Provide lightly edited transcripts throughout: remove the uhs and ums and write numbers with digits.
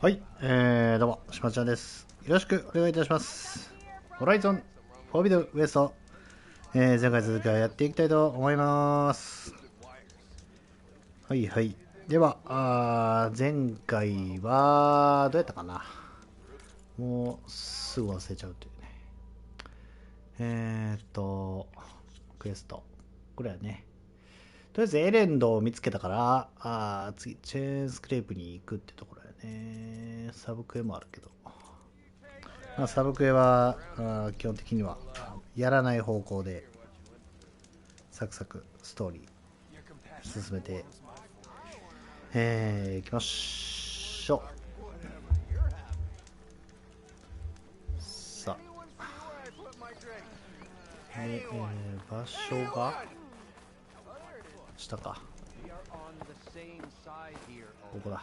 はい、どうも、しまちゃんです。よろしくお願いいたします。Horizon Forbidden West、前回続きはやっていきたいと思います。はいはい。では、前回は、どうやったかな、もうすぐ忘れちゃうというね。クエスト。これはね。とりあえずエレンドを見つけたから、次、チェーンスクレープに行くってところやね。サブクエもあるけど。まあ、サブクエは基本的にはやらない方向で、サクサクストーリー進めて、いきましょう。さあ。場所が、下か。ここだ。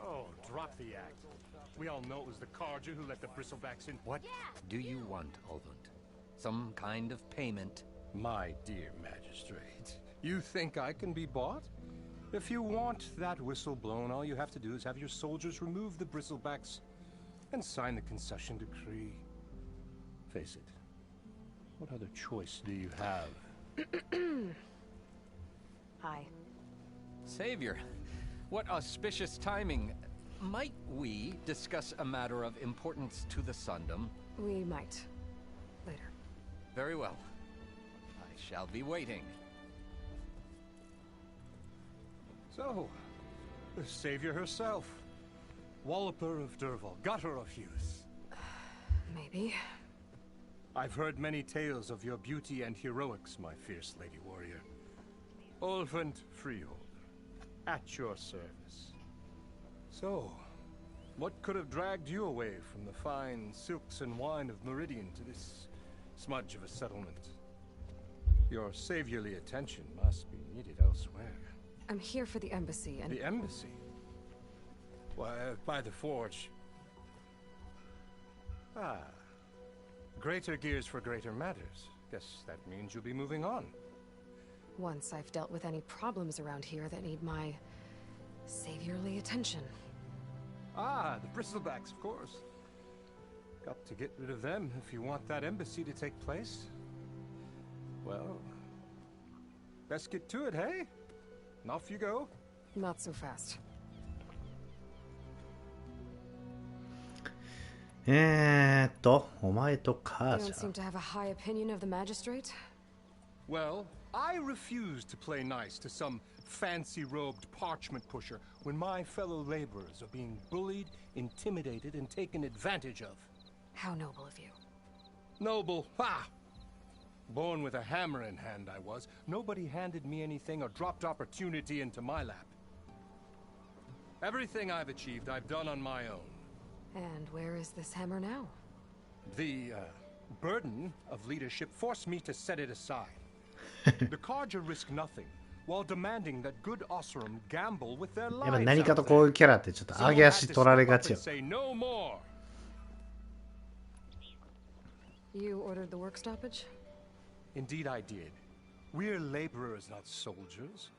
Oh, drop the act. We all know it was the Carja who let the bristlebacks in. What do you want, Olvund? Some kind of payment? My dear magistrate, you think I can be bought? If you want that whistle blown, all you have to do is have your soldiers remove the bristlebacks and sign the concession decree. Face it, what other choice do you have? Hi. Savior, what auspicious timing. Might we discuss a matter of importance to the Sundom? We might. Later. Very well. I shall be waiting. So, the savior herself. Walloper of Derval, gutter of youth. Maybe. I've heard many tales of your beauty and heroics, my fierce lady warrior. Olvund Freeholder, at your service. So, what could have dragged you away from the fine silks and wine of Meridian to this smudge of a settlement? Your saviorly attention must be needed elsewhere. I'm here for the embassy and... The embassy? Why, by the forge. Ah. Greater gears for greater matters. Guess that means you'll be moving on. Once I've dealt with any problems around here that need my saviorly attention. Ah, the bristlebacks, of course. Got to get rid of them if you want that embassy to take place. Well, best get to it, hey? And off you go. Not so fast. お前とカー You ジ don't seem ャ to have a high opinion of the magistrate? Well, I refuse to play nice to some fancy-robed parchment pusher when my fellow laborers are being bullied, intimidated, and taken advantage of. How noble of you. Noble, ha! Born with a hammer in hand I was. Nobody handed me anything or dropped opportunity into my lap. Everything I've achieved, I've done on my own. And where is this hammer now? The, burden of leadership forced me to set it aside. The Carja risk nothing, while demanding that good Osram gamble with their やっぱ lives 何か out とこういう there. キャラってちょっと上 Someone げ had 足 to 取られ step が up ちよ and。say no more. You ordered the work stoppage? Indeed I did. We're laborers, not soldiers.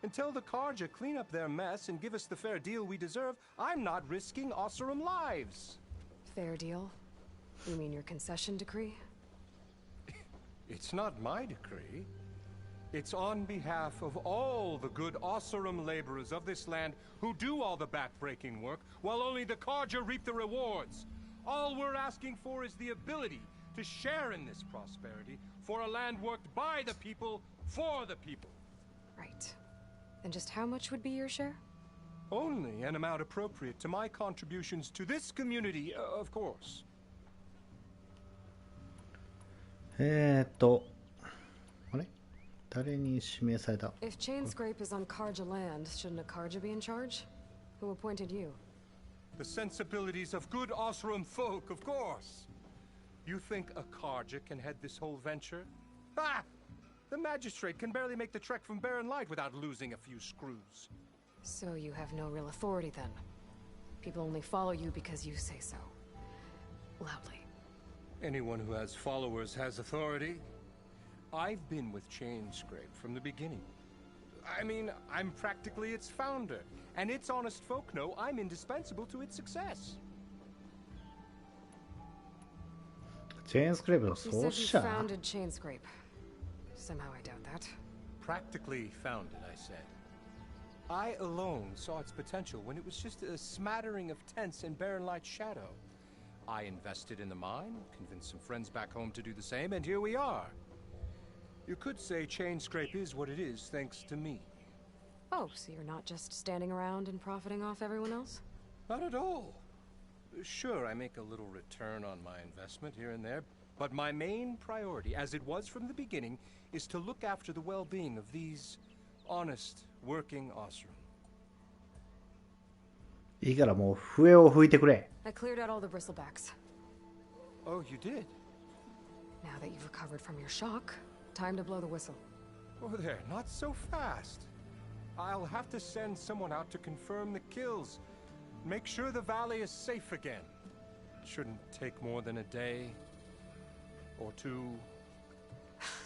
Until the Carja clean up their mess and give us the fair deal we deserve, I'm not risking Osram lives. Fair deal? You mean your concession decree? It's not my decree. It's on behalf of all the good Osram laborers of this land who do all the back-breaking work, while only the Carja reap the rewards. All we're asking for is the ability to share in this prosperity for a land worked by the people, for the people. Right. And just how much would be your share? Only an amount appropriate to my contributions to this community, of course. あれ誰に指名された If chain scrape is on Karja land, shouldn't a Karja be in charge? Who appointed you? The sensibilities of good Osram folk, of course. You think a Karja can head this whole venture? Ha! The magistrate can barely make the trek from Barren Light without losing a few screws. So you have no real authority then. People only follow you because you say so. Loudly. Anyone who has followers has authority. I've been with Chainscrape from the beginning. I mean, I'm practically its founder, and its honest folk know I'm indispensable to its success. チェーンスクレープの You 創 said you 始者 founded Chainscrape. Somehow I doubt that. Practically founded, I said. I alone saw its potential when it was just a smattering of tents and barren light shadow. I invested in the mine, convinced some friends back home to do the same, and here we are. You could say Chainscrape is what it is thanks to me. Oh, so you're not just standing around and profiting off everyone else? Not at all. Sure, I make a little return on my investment here and there, but my main priority, as it was from the beginning, is to look after the well-being of these honest, working Osram. いいからもう笛を吹いてくれ。 I cleared out all the bristlebacks. Oh, you did? Now that you've recovered from your shock, time to blow the whistle. Oh, there, not so fast. I'll have to send someone out to confirm the kills. Make sure the valley is safe again. It shouldn't take more than a day or two.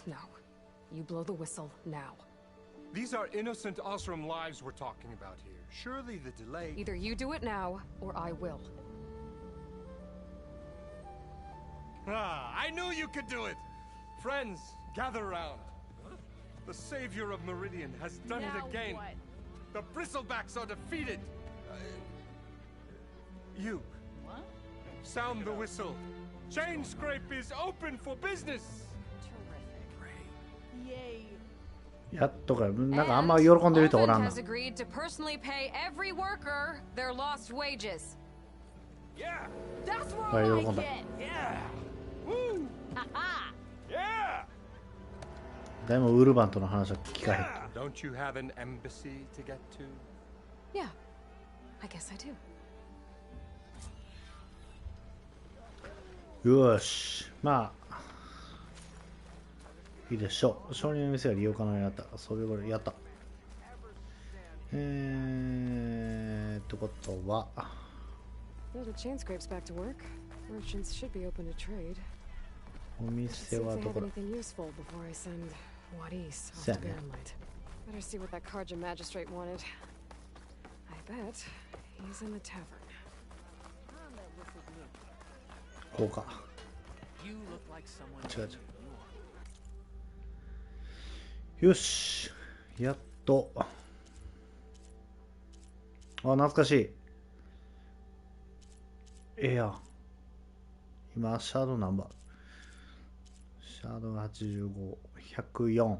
No. You blow the whistle now. These are innocent Osram lives we're talking about here. Surely the delay... Either you do it now, or I will. Ah, I knew you could do it! Friends, gather around. The savior of Meridian has done it again. What? The bristlebacks are defeated. You, What? sound the whistle. Chainscrape is open for business. Terrific. Yay. やっとか、なんかあんま喜んでる人おらん Olfin な。 has agreed to personally pay every worker their lost wages. Yeah, That's what はい、 I 喜んだ。 get. yeah. Woo, Haha. yeah. 誰もウルバンとの話は聞かへん。 Don't you have an embassy to get to? Yeah, I guess I do. よし、まあいいでしょう。承認の店が利用可能になった。それぐらいやった。ことは Well, the Chainscrape's back to work. Merchants should be open to trade. お See 店 if は they ど have こだ。 anything useful before I send Wadis off Send to it. Bandlight. Better see what that Karja magistrate wanted. I bet he's in the tavern. こうか。 You look like someone 違う違う。よし、やっと。あ、懐かしい。ええやん。今、シャドウナンバー。シャドウ85、104。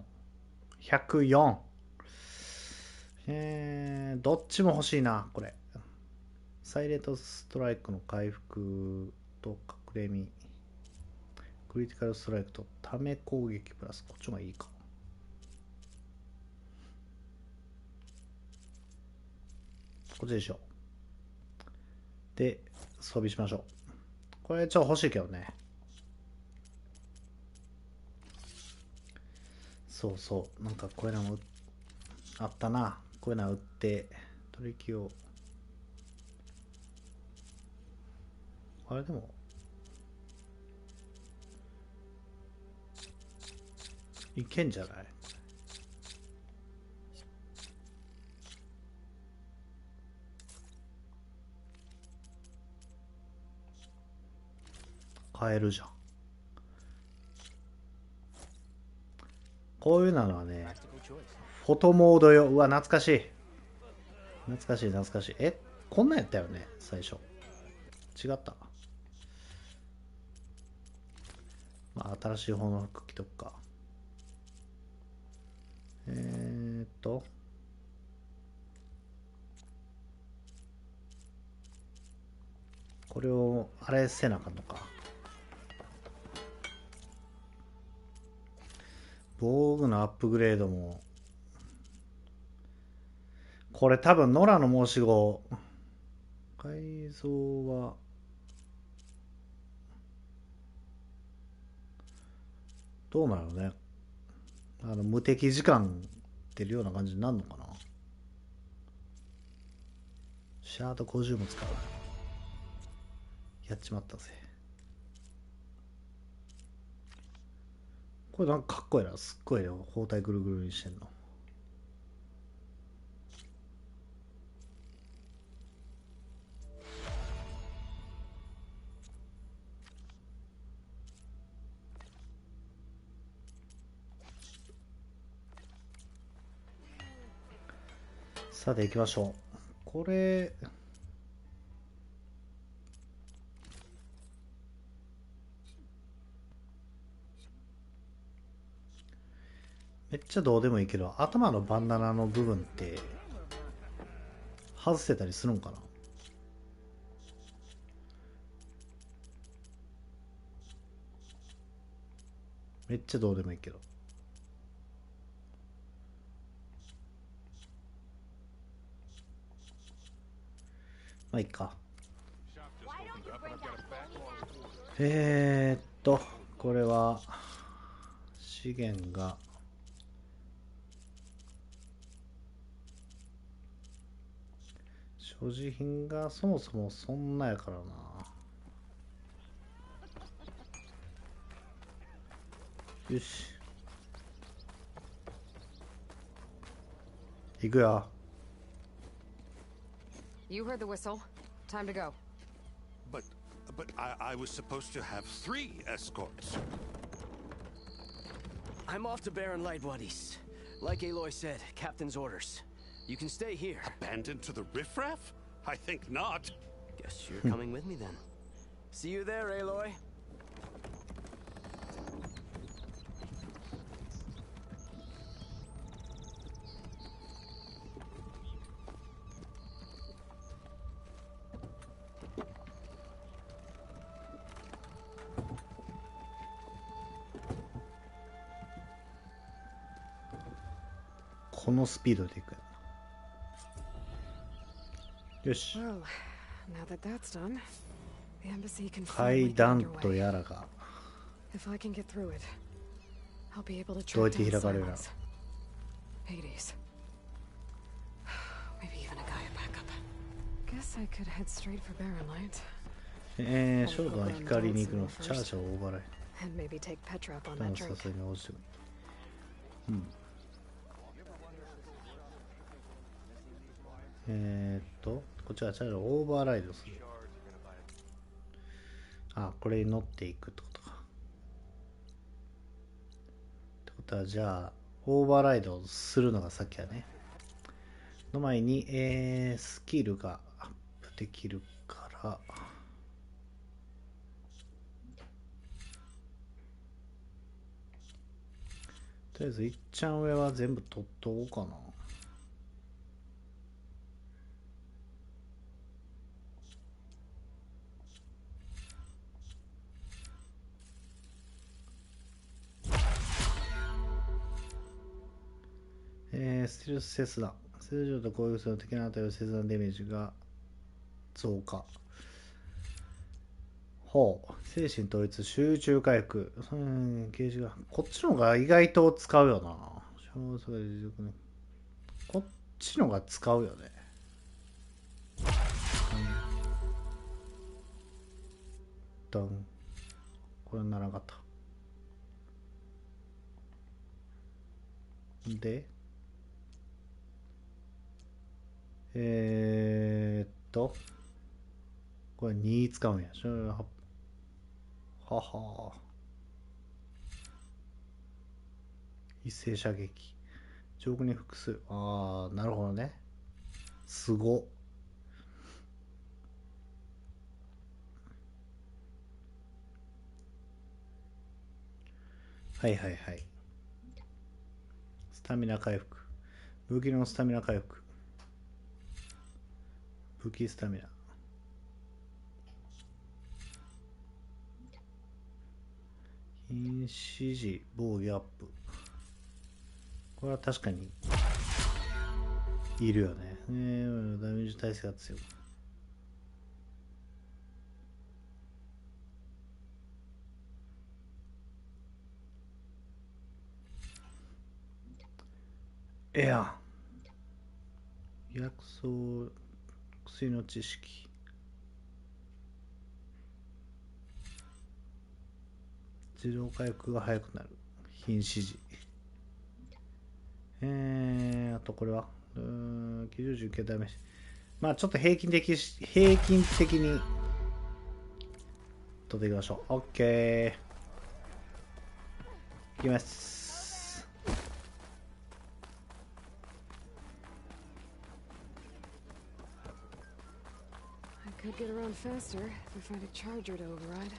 104。どっちも欲しいな、これ。サイレントストライクの回復と隠れ身。クリティカルストライクとため攻撃プラス。こっちの方がいいか。こっちでしょ。で、装備しましょう。これちょっと欲しいけどね。そうそう。なんかこういうのもあったな。こういうの売って、取引を。あれでも、いけんじゃない？買えるじゃん。こういうのはね、フォトモード用。うわ、懐かしい。懐かしい、懐かしい。え、こんなんやったよね、最初。違った。まあ、新しい方の服着とくか。これをあれせなあかんのか。防具のアップグレードもこれ多分野良の申し子改造はどうなのね。無敵時間出るような感じになるのかな。シャート50も使う。やっちまったぜ。これなんかかっこいいな。すっごいよ。包帯ぐるぐるにしてんの。さて行きましょう。これめっちゃどうでもいいけど、頭のバンダナの部分って外せたりするんかな。めっちゃどうでもいいけど。まあいいか。これは資源が所持品がそもそもそんなやからな。よし、行くよ。You heard the whistle. Time to go. But I was supposed to have 3 escorts. I'm off to Baron Lightwood East. Like Aloy said, Captain's orders. You can stay here. Abandoned to the riffraff? I think not. Guess you're coming with me then. See you there, Aloy. このスピードでいくやな。よし。Well, now that that's done, the embassy can 階 finally get 段 underway. とやらが If I can get through it, I'll be able to どうや track って down 開かれる Silence, Hades, maybe even a Gaia backup. Guess I could head straight for Baron Light ショートの光に行くのチャージャーをオーバーライ and maybe take Petra up on ド that の drink. 誘いに応じてくる。こっちはチャージャーをオーバーライドする。あ、これに乗っていくってことか。ってことはじゃあオーバーライドするのが先やね。の前に、スキルがアップできるから、とりあえずいっちゃん上は全部取っとこうかな。ステルス切断。通常と攻撃する敵の与える切断ダメージが増加。ほう。精神統一、集中回復。ゲージが。こっちの方が意外と使うよな。こっちの方が使うよね。ダン。これならなかった。で、これ2使うんや。はは。一斉射撃。上空に複数。ああ、なるほどね。すご。はいはいはい。スタミナ回復。武器のスタミナ回復。武器スタミナ。瀕死時防御アップ。これは確かにいるよね。ダメージ耐性が強い。エア薬草薬の知識。自動回復が早くなる。瀕死時。あとこれは90系ダメ。まあちょっと平均的に取っていきましょう。 OK、 いきます。I could get around faster if we find a charger to override.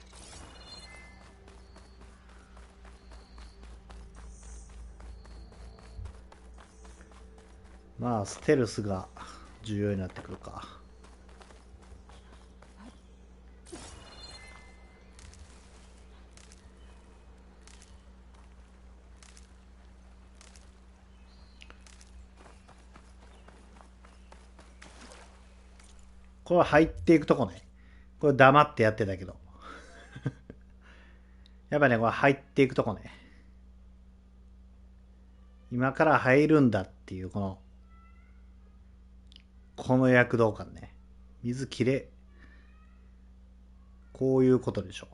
まあステルスが重要になってくるか。これは入っていくとこね。これ黙ってやってたけどやっぱね、これ入っていくとこね。今から入るんだっていうこの躍動感ね。水きれ。こういうことでしょ。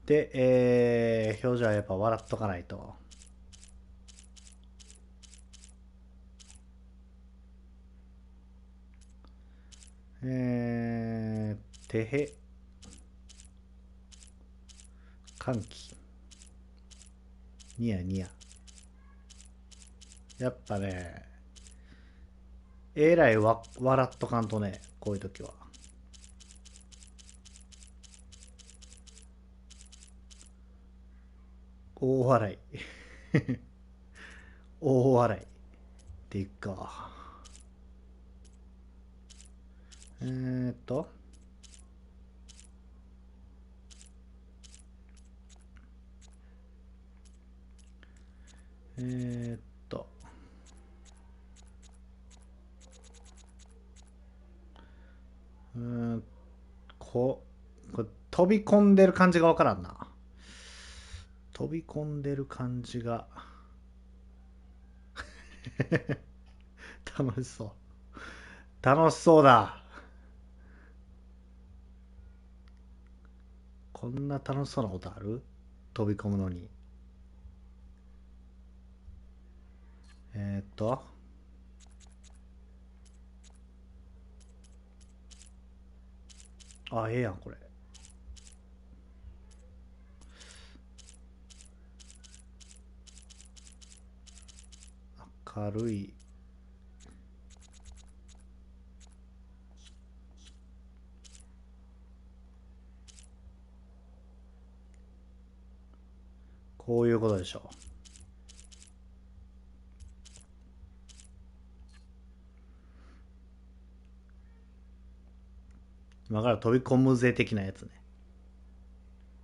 で、表情はやっぱ笑っとかないと。てへ。歓喜。ニヤニヤ。やっぱね、えらい笑っとかんとね、こういう時は。大笑い。大笑い。っていうか。これ飛び込んでる感じがわからんな。飛び込んでる感じが楽しそう。楽しそうだ。こんな楽しそうなことある？飛び込むのに。あ、ええやんこれ。明るい。こういうことでしょう。今から飛び込むぜ的なやつね。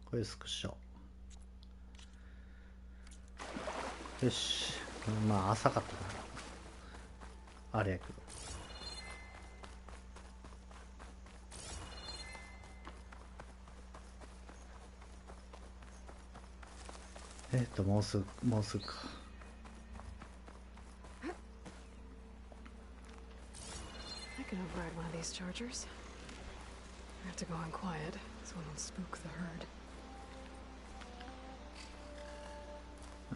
これスクショ。よし。まあ浅かったな。あれやけど。もうすぐか。I can override one of these chargers. I have to go in quiet so I don't spook the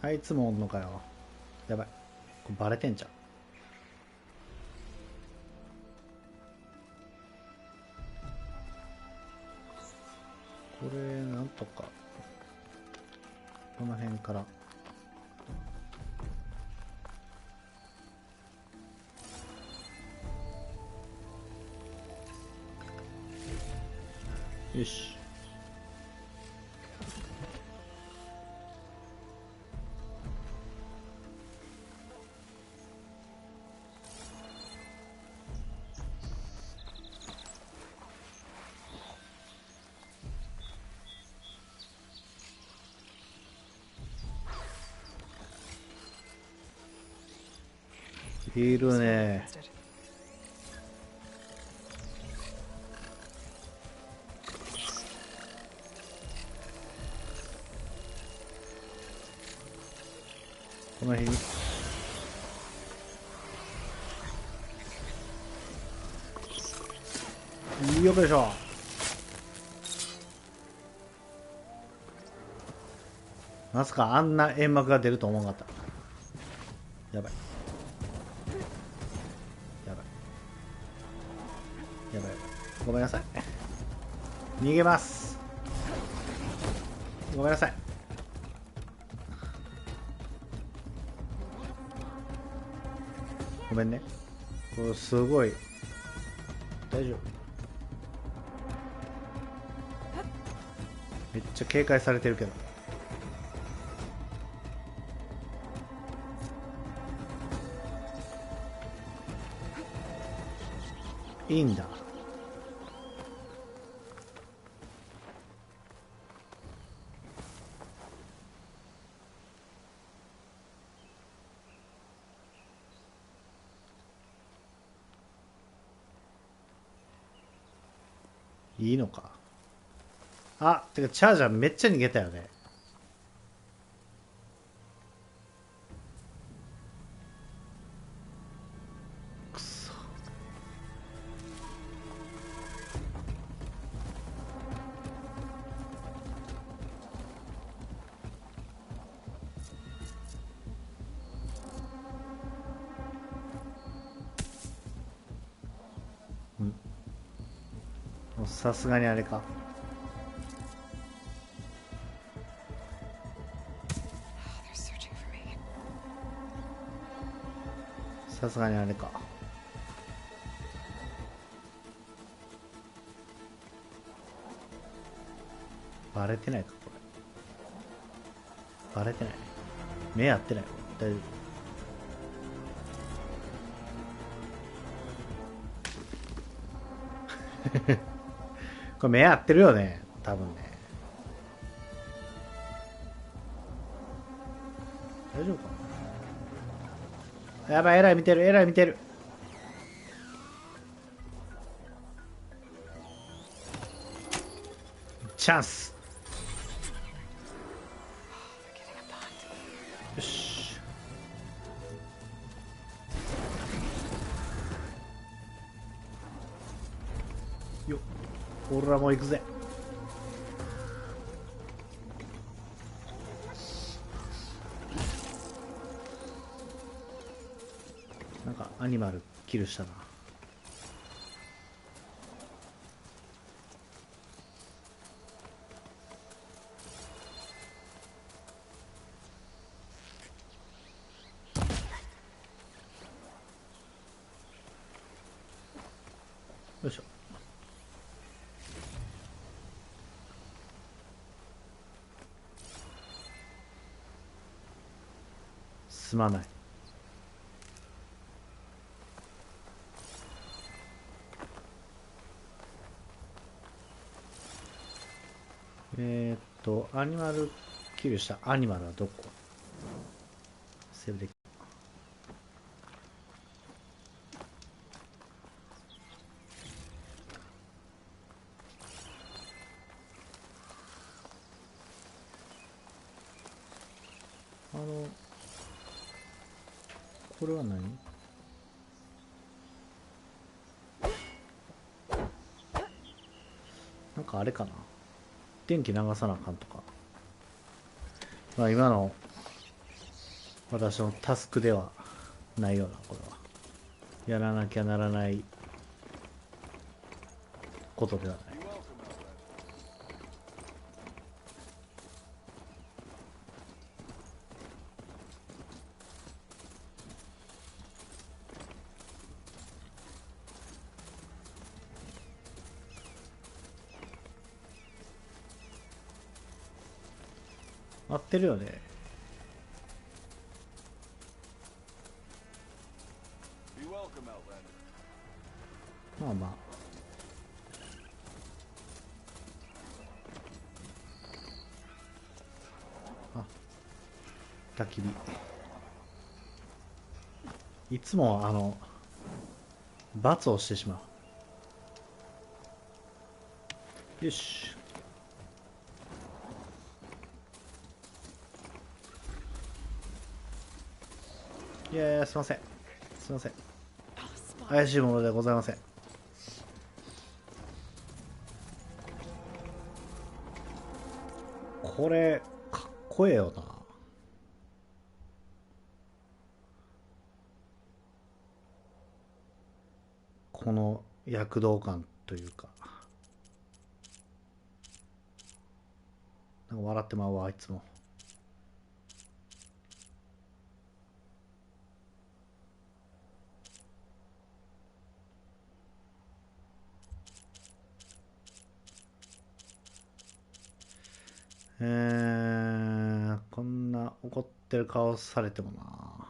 herd. あいつもおんのかよ。やばい。これバレてんじゃん。これなんとかこの辺から。よし。いるね。この辺よくでしょ。まさかあんな煙幕が出ると思わなかった。やばいやばいやばい、ごめんなさい、逃げます。ごめんなさい。ごめんね。これすごい大丈夫。めっちゃ警戒されてるけど。いいんだ。いいのか。あ、てかチャージャーめっちゃ逃げたよね。くそ。さすがにあれか。さすがにあれか。バレてないかこれ。バレてない。目合ってない。大丈夫。これ目合ってるよね多分ね。大丈夫かな。やばい、えらい見てる、えらい見てる。チャンス。よし。よっ、俺らも行くぜ。なんかアニマルキルしたな。よいしょ。すまない。アニマルキルしたアニマルはどこ？セーブできる。これは何？なんかあれかな、電気流さなあかんとか。まあ今の私のタスクではないような、これはやらなきゃならないことではない。合ってるよね。まあまあ。あ、焚き火。いつも罰をしてしまう。よし。いやいや、すいません。すいません。怪しいものではございません。これかっこええよな。この躍動感というか、なんか笑ってまうわ、あいつも。こんな怒ってる顔されてもな。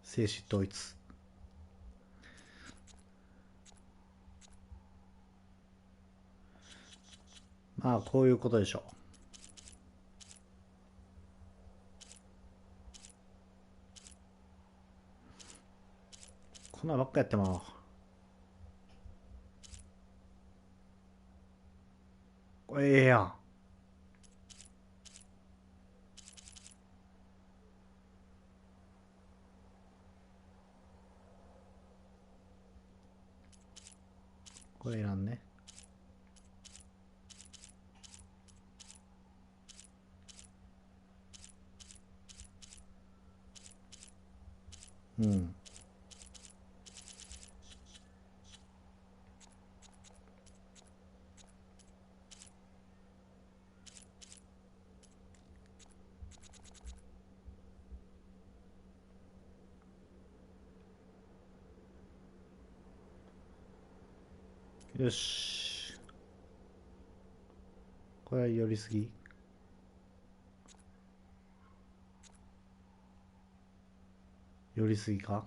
精神統一。まあこういうことでしょう。こんなんばっかやってまう。これええやん。これいらんね。うん。よし。これは寄りすぎ。寄りすぎか。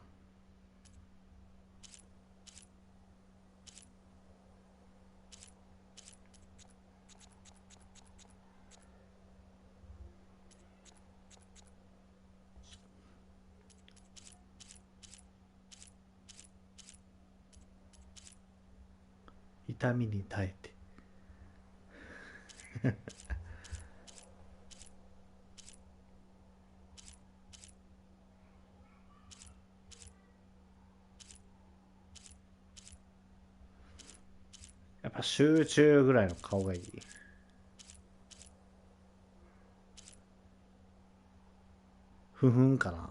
痛みに耐えて。やっぱ集中ぐらいの顔がいい。ふふんかな。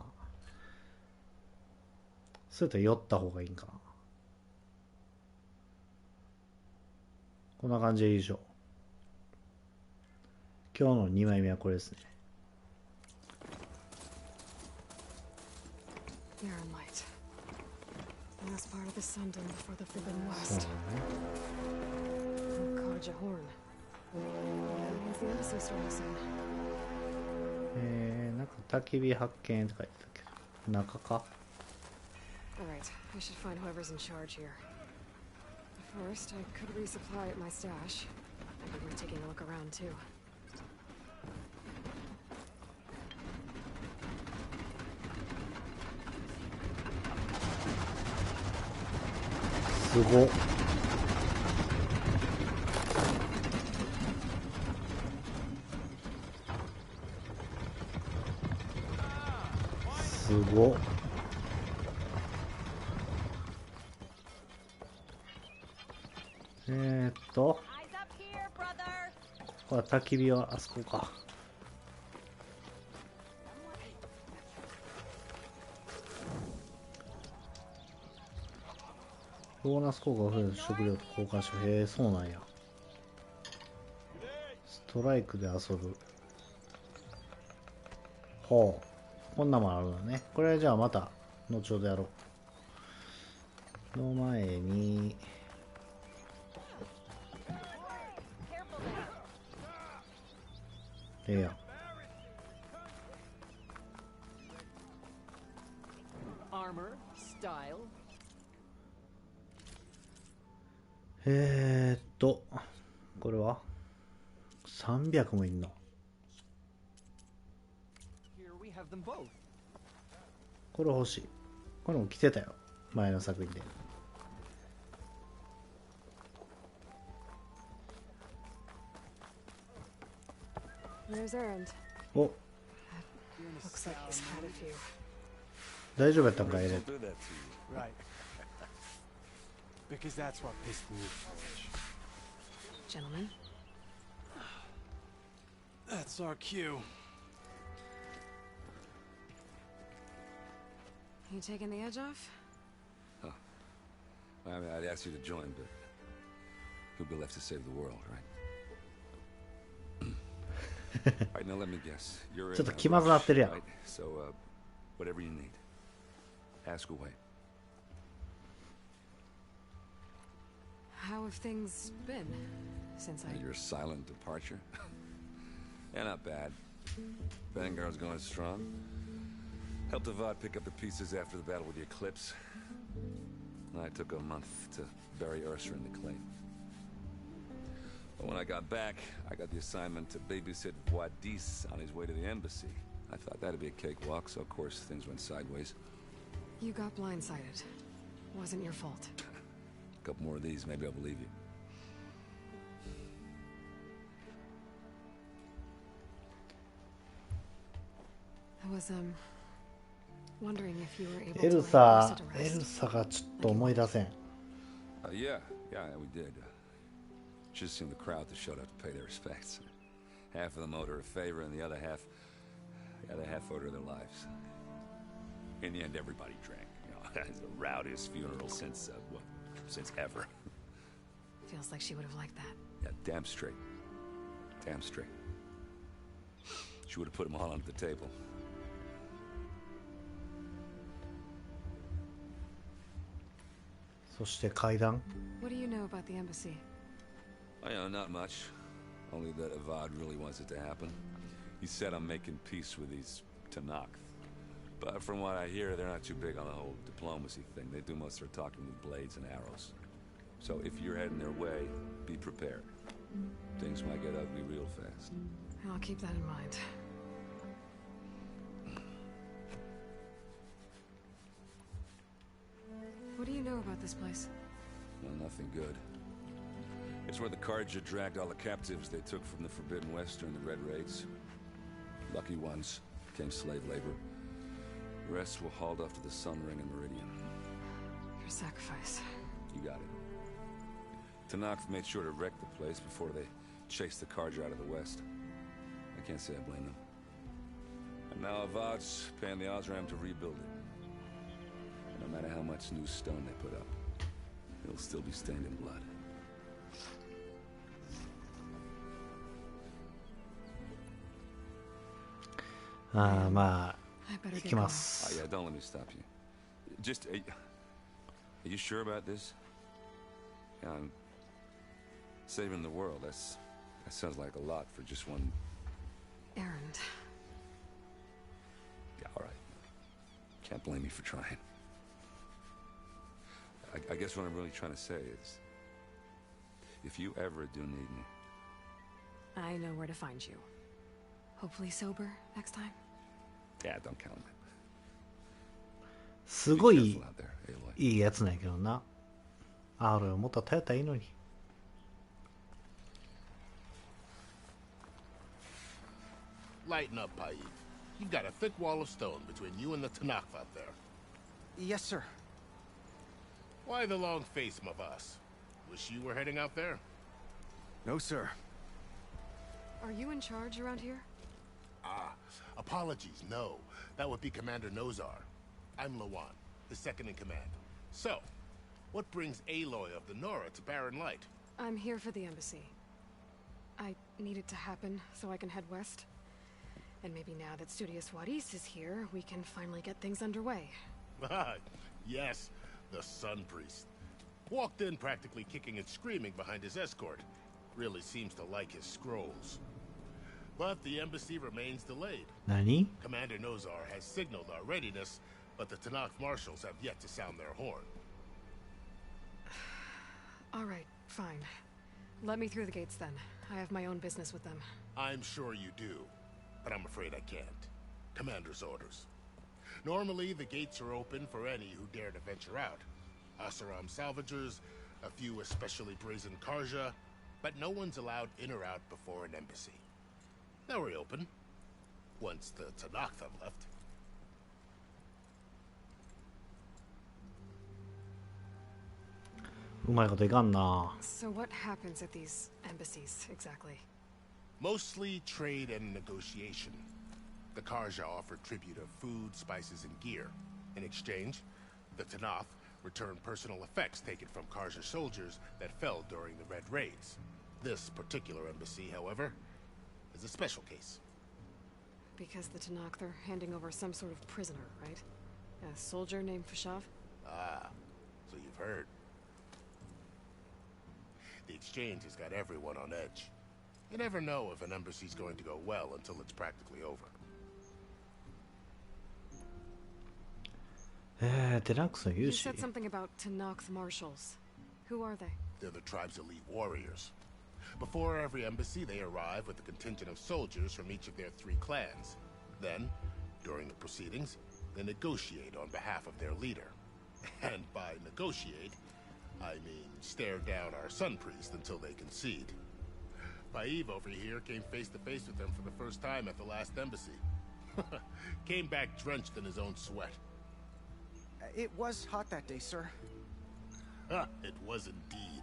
それと酔った方がいいんかな。こんな感じでいいでしょう。今日の2枚目はこれですね。そうね。なんか焚き火発見とか言ってたけど、中か。Alright, I should find whoever's in charge here. First, I could resupply at my stash. Maybe worth taking a look around too. すごっ。すごっ。ここは焚き火はあそこか。ボーナス効果を増える食料と交換しよう。へえ、そうなんや。ストライクで遊ぶ。ほう。こんなもんあるのね。これじゃあまた後ほどやろう。の前に。ええやん。これは300もいんの。これ欲しい。これも着てたよ、前の作品で。お、大丈夫やったんか、エレン。Right. Because that's what pissed me off. Gentlemen? That's our cue. You taking the edge off? Huh. I mean, I'd ask you to join, but who'd be left to save the world, right? Alright, now let me guess. You're in right? So, whatever you need. Ask away. How have things been since Your silent departure? Yeah, not bad. Vanguard's going strong. Helped Avad pick up the pieces after the battle with the Eclipse. I took a month to bury Ursa in the clay. But when I got back, I got the assignment to babysit Wadis on his way to the embassy. I thought that'd be a cakewalk, so of course things went sideways. You got blindsided. Wasn't your fault. A couple more of these, maybe I'll believe you. I was, wondering if you were able to エルサがちょっと思い出せん。Yeah, we did. Just seemed the crowd that showed up to pay their respects. Half of them owed her a favor, and the other half owed her their lives. In the end, everybody drank. You know, it's the rowdiest funeral since ever. Feels like she would have liked that. Yeah, damn straight. Damn straight. She would have put them all onto the table. What do you know about the embassy? I know not much. Only that Avad really wants it to happen. He said I'm making peace with these Tanakh. But from what I hear, they're not too big on the whole diplomacy thing. They do most of their talking with blades and arrows. So if you're heading their way, be prepared. Things might get ugly real fast. I'll keep that in mind. What do you know about this place? Well, nothing good. It's where the Carja dragged all the captives they took from the Forbidden West during the Red Raids. Lucky ones became slave labor. The rest were hauled off to the Sun Ring and Meridian. Your sacrifice. You got it. Tanakh made sure to wreck the place before they chased the Carja out of the West. I can't say I blame them. And now Avad's paying the Osram to rebuild it. No matter how much new stone they put up, it'll still be stained in blood.まあ、行きます。Yeah, don't let me stop you. Just, are you sure about this? Yeah, I'm saving the world. That sounds like a lot for just one errand. Yeah, all right. Can't blame you for trying. I guess what I'm really trying to say is, if you ever do need me, I know where to find you. Hopefully sober next time. Yeah, don't count on it. すごいいいやつなんやけどな。俺もっと頼ったらいいのに。Lighten up, Paid. You've got a thick wall of stone between you and the Tanakh out there. Yes, sir. Why the long face, my boss? Wish you were heading out there? No, sir. Are you in charge around here? Apologies, no. That would be Commander Nozar. I'm Lawan, the second in command. So, what brings Aloy of the Nora to Barren Light? I'm here for the embassy. I need it to happen so I can head west. And maybe now that Studious Wadis is here, we can finally get things underway. Yes, the Sun Priest. Walked in practically kicking and screaming behind his escort. Really seems to like his scrolls. But the embassy remains delayed. Nani? Commander Nozar has signaled our readiness, but the Tanakh marshals have yet to sound their horn. All right, fine. Let me through the gates then. I have my own business with them. I'm sure you do, but I'm afraid I can't. Commander's orders. Normally, the gates are open for any who dare to venture out. Asaram salvagers, a few especially brazen Karja, but no one's allowed in or out before an embassy. They'll reopen, once the Tanakh have left. うまいこといかんな。 So what happens at these embassies exactly? Mostly trade and negotiation. The Karja offer tribute of food, spices, and gear. In exchange, the Tanath return personal effects taken from Karja soldiers that fell during the Red Raids. This particular embassy, however, is a special case. Because the Tanakh are handing over some sort of prisoner, right? A soldier named Fashav? Ah, so you've heard. The exchange has got everyone on edge. You never know if an embassy's going to go well until it's practically over. テナックスの勇 You 士 said something about Tanakh marshals. Who are they? They're the tribe's elite warriors. Before every embassy, they arrive with a contingent of soldiers from each of their 3 clans. Then, during the proceedings, they negotiate on behalf of their leader. And by negotiate, I mean stare down our sun priest until they concede. Paiv over here came face to face with them for the first time at the last embassy. Came back drenched in his own sweat. It was hot that day, sir. It was indeed.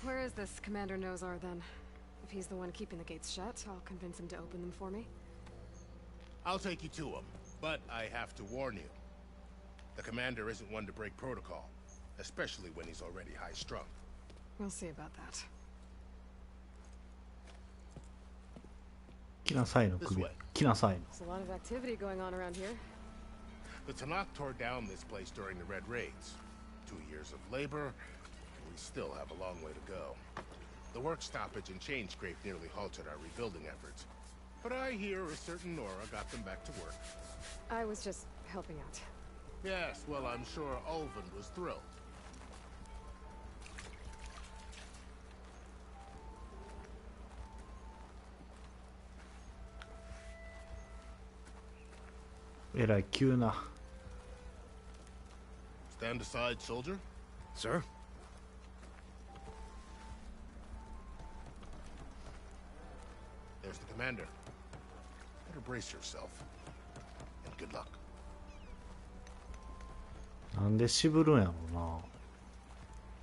Where is this Commander Nozar then? If he's the one keeping the gates shut, I'll convince him to open them for me. I'll take you to him, but I have to warn you. The commander isn't one to break protocol, especially when he's already high-strung. We'll see about that. 来なさいの首来なさいの There's a lot of activity going on around here. The Tanakh tore down this place during the Red Raids. 2 years of labor, we still have a long way to go. The work stoppage and chain scrape nearly halted our rebuilding efforts. But I hear a certain Nora got them back to work. I was just helping out. Yes, well, I'm sure Ulvin was thrilled.えらい急な Stand aside, soldier. Sir? There's the commander. Better brace yourself. And good luck. なんで渋るんやろうな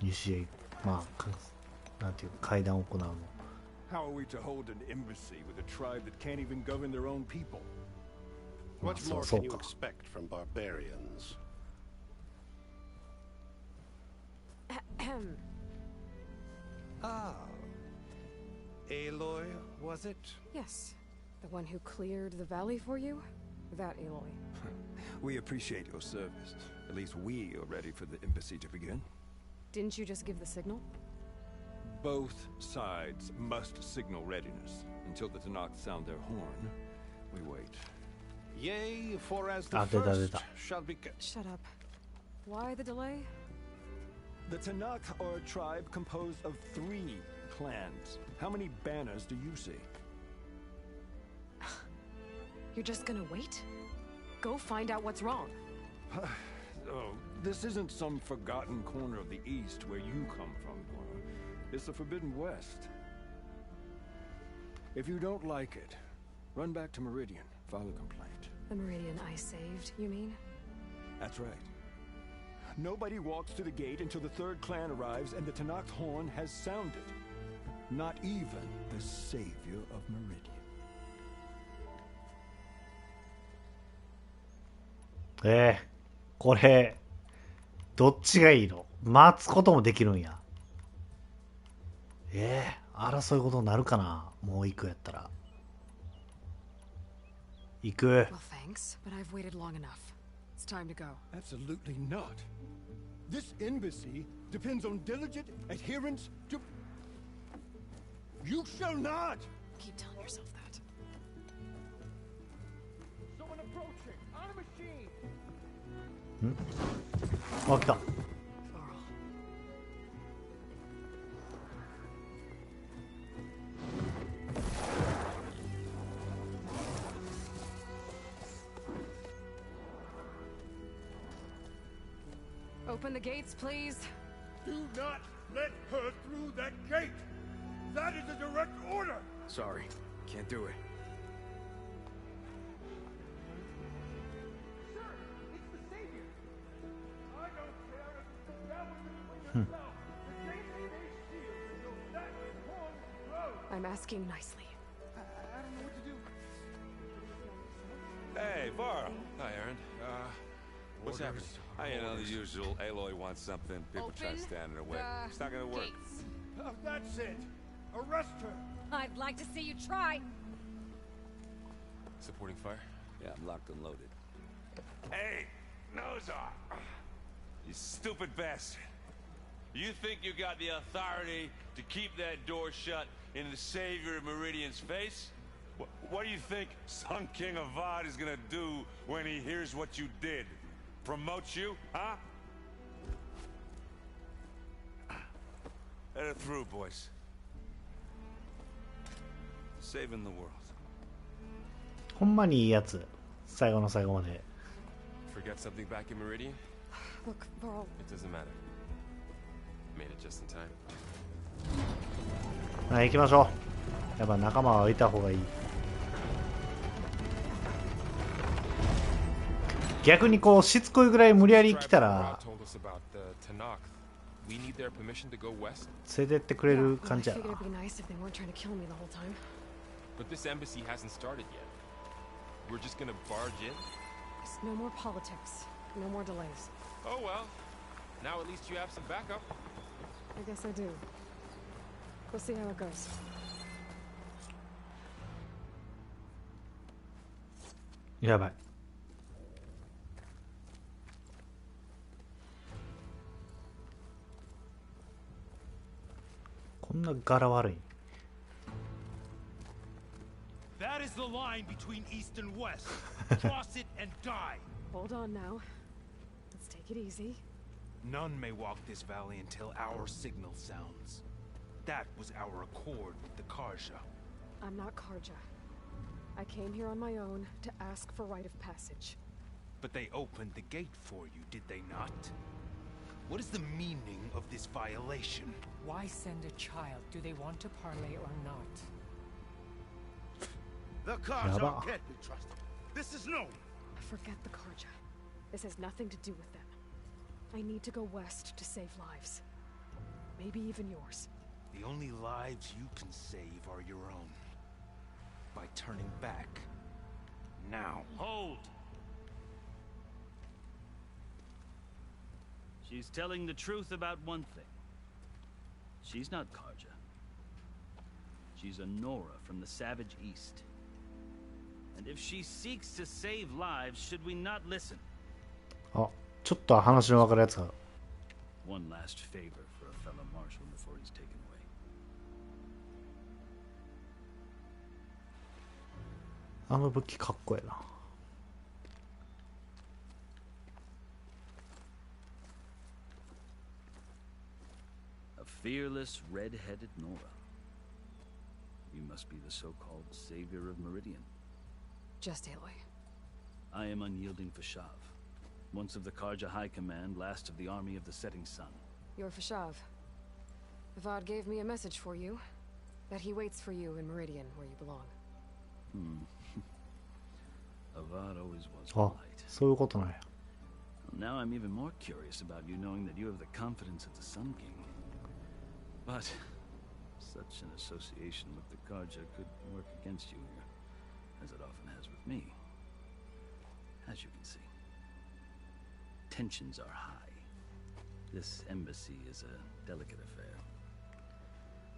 西へまあなんていうか会談を行うの How are we to hold an embassy with a tribe that can't even govern their own people? What so- more so can you ka. expect from barbarians? Ah. Aloy, was it? Yes. The one who cleared the valley for you? That Aloy. We appreciate your service. At least we are ready for the embassy to begin. Didn't you just give the signal? Both sides must signal readiness. Until the Tanakh sound their horn, we wait. Yea, for as the Ah, did I, first did I. shall be... Shut up. Why the delay? The Tanakh are a tribe composed of 3 clans. How many banners do you see? You're just gonna wait? Go find out what's wrong. Oh, this isn't some forgotten corner of the East where you come from, Nora. It's the Forbidden West. If you don't like it, run back to Meridian, file a complaint. The Meridian I saved, you mean? That's right. Nobody walks to the gate until the 3rd clan arrives and the Tanakh horn has sounded. Not even the savior of Meridian. これどっちがいいの待つこともできるんや争いことになるかなもう行くやったら行く Well, thanks, but I've waited long enough. It's time to go. Absolutely not. This embassy depends on diligent adherence to... You shall not! Keep telling yourself that. Someone approaching! On a machine! あ来た Laurel. Open the gates, please. Do not let her through that gate! That is a direct order! Sorry, can't do it. I'm asking nicely. I don't know what to do. Hey, Varl. Hi, Aaron. What's happening? You know, the usual. Aloy wants something. People try to stand in her way. It's not gonna work. Oh, that's it. Arrest her. I'd like to see you try. Supporting fire? Yeah, I'm locked and loaded. Hey, nose off. You stupid bastard. You think you got the authority to keep that door shut in the savior of Meridian's face? What do you think Sun King Avad is gonna do when he hears what you did? Promote you, huh? Let it through, boys. Saving the world. ほんまにいいやつ。最後の最後まで。 Forget something back in Meridian? Look, Varl. It doesn't matter. Made it just in time. はい、行きましょう。やっぱ仲間はいた方がいい。逆にこうしつこいぐらい無理やり来たら連れてってくれる感じやな。But this embassy hasn't started yet. We're just gonna barge in? No more politics. No more delays. Oh well. Now at least you have some backup. I guess I do. We'll see how it goes. やばい。こんな柄悪い。That is the line between East and West. Cross it and die. Hold on now. Let's take it easy. None may walk this valley until our signal sounds. That was our accord with the Karja. I'm not Karja. I came here on my own to ask for rite of passage. But they opened the gate for you, did they not? What is the meaning of this violation? Why send a child? Do they want to parley or not? The Karja can't be trusted. This is known. Forget the Karja. This has nothing to do with them. I need to go west to save lives. Maybe even yours. The only lives you can save are your own. By turning back. Now. Hold! She's telling the truth about one thing. She's not Karja. She's a Nora from the Savage East. And if she seeks to save lives, should we not listen? あ、ちょっと話の分かるやつが。One last favor for a fellow marshal before he's taken away. あの武器かっこええな。A fearless, red-headed Nora. You must be the so-called savior of Meridian. Just Aloy. I am unyielding Fashav, once of the Karja High Command, last of the army of the Setting Sun. You're Fashav. Avad gave me a message for you. That he waits for you in Meridian, where you belong. Avad always was あ、 polite. そういうことなんや。 Now I'm even more curious about you knowing that you have the confidence of the Sun King. But such an association with the Karja could work against you here, as it often has with me. As you can see, tensions are high. This embassy is a delicate affair.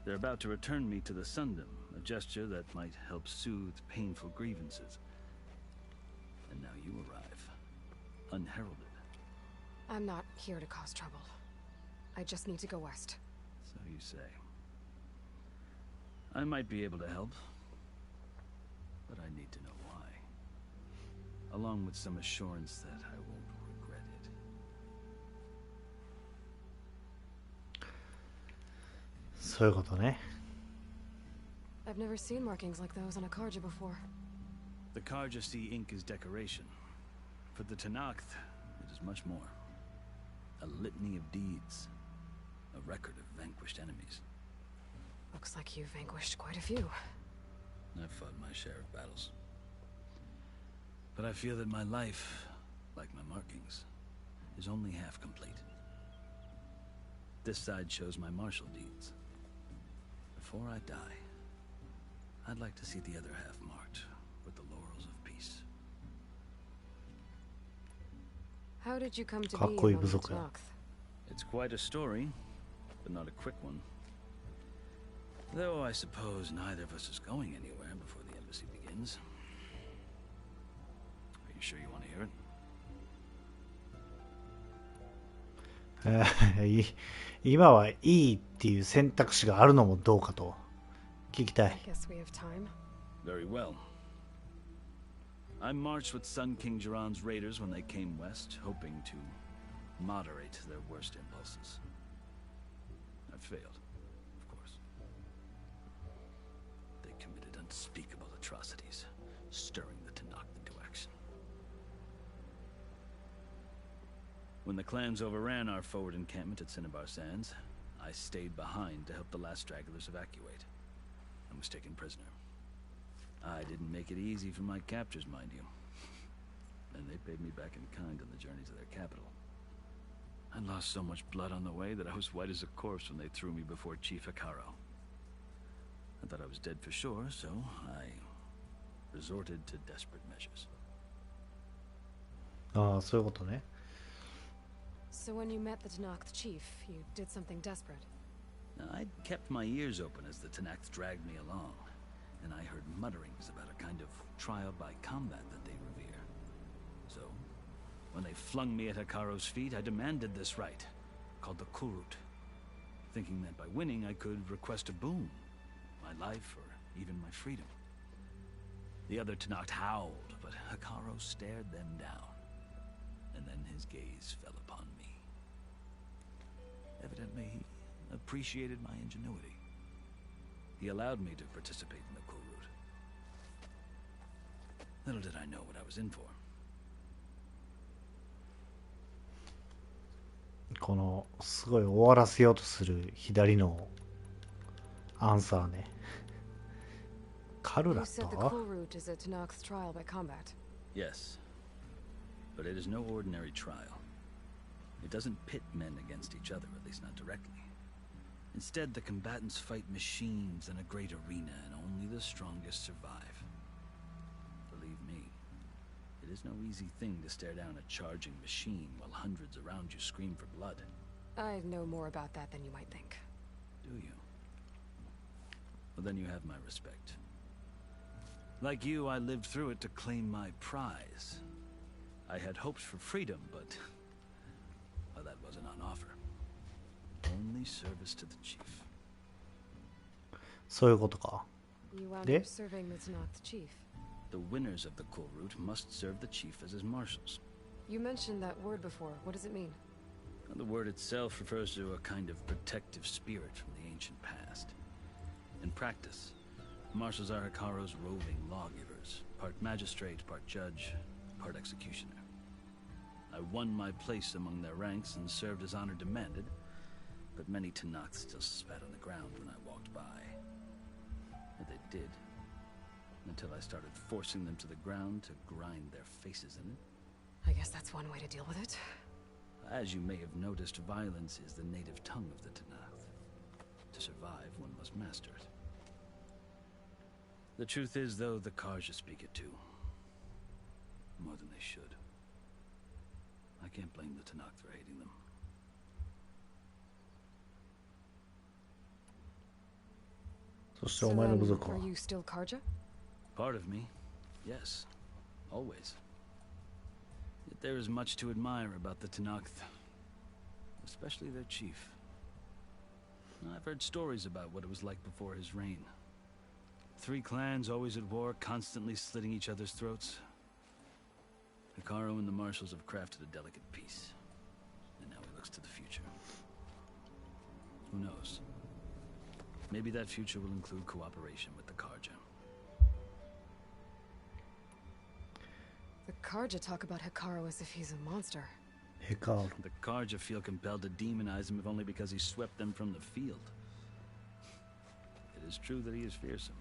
They're about to return me to the Sundom, a gesture that might help soothe painful grievances. And now you arrive, unheralded. I'm not here to cause trouble. I just need to go west. So you say. I might be able to help, but I need to know why. Along with some assurance that I won't regret it. そういうことね。 I've never seen markings like those on a Karja before. The Karja see ink as decoration. For the Tanakh, it is much more. A litany of deeds. A record of vanquished enemies. Looks like you've vanquished quite a few. I've fought my share of battles. But I feel that my life, like my markings, is only half complete. This side shows my martial deeds. Before I die, I'd like to see the other half marked with the laurels of peace. How did you come to be かっこいい among 部 the 族や。 Tanakh? It's quite a story, but not a quick one. Though I suppose neither of us is going anywhere before the embassy begins. Are you sure you want to hear it? 今はいいっていう選択肢があるのもどうかと聞きた I い。 guess we have time. Very well. I marched with Sun King Jiran's raiders when they came west, hoping to moderate their worst impulses. I failed, of course. They committed unspeakable atrocities, stirring the Tanakh into action. When the clans overran our forward encampment at Cinnabar Sands, I stayed behind to help the last stragglers evacuate, and was taken prisoner. I didn't make it easy for my captors, mind you. And they paid me back in kind on the journey to their capital. I lost so much blood on the way that I was white as a corpse when they threw me before Chief Hikaro. I thought I was dead for sure, so I resorted to desperate measures. ああ、そういうことね。 So when you met the Tanakh chief, you did something desperate. Now, I'd kept my ears open as the Tanakh dragged me along, and I heard mutterings about a kind of trial by combat that they revere. So, when they flung me at Hikaro's feet, I demanded this right, called the Kurut, thinking that by winning I could request a boon, my life or even my freedom. The other Tanakh howled, but Hikaro stared them down, and then his gaze fell upon me. Evidently, he appreciated my ingenuity. He allowed me to participate in the Kurut. Little did I know what I was in for. このすごい終わらせようとする左のアンサーね。カルラ You said the と Kurut is a Tanakh's trial by combat. Yes. But it is no ordinary trial. It doesn't pit men against each other, at least not directly. Instead, the combatants fight machines in a great arena, and only the strongest survive. Believe me, it is no easy thing to stare down a charging machine while hundreds around you scream for blood. I know more about that than you might think. Do you? Well, then you have my respect. Like you, I lived through it to claim my prize. I had hopes for freedom, but well, that wasn't on offer. Only service to the chief. そういうことか。 You wound De? up serving the Tanakh chief. The winners of the Kurut must serve the chief as his marshals. You mentioned that word before. What does it mean? The word itself refers to a kind of protective spirit from the ancient past. In practice, marshals are Hikaro's roving lawgivers, part magistrate, part judge, part executioner. I won my place among their ranks and served as honor demanded, but many Tanakh still spat on the ground when I walked by. And they did, until I started forcing them to the ground to grind their faces in it. I guess that's one way to deal with it. As you may have noticed, violence is the native tongue of the Tanakh. To survive, one must master it. The truth is, though, the Karja speak it too. More than they should. I can't blame the Tanakh for hating them. そしてお前の部族は are you still Karja? Part of me, yes. Always. Yet there is much to admire about the Tanakh, especially their chief. I've heard stories about what it was like before his reign. 3 clans always at war, constantly slitting each other's throats. Hikaro and the marshals have crafted a delicate peace. And now he looks to the future. Who knows? Maybe that future will include cooperation with the Karja. The Karja talk about Hikaro as if he's a monster. ヘカール The Karja feel compelled to demonize him if only because he swept them from the field. It is true that he is fearsome.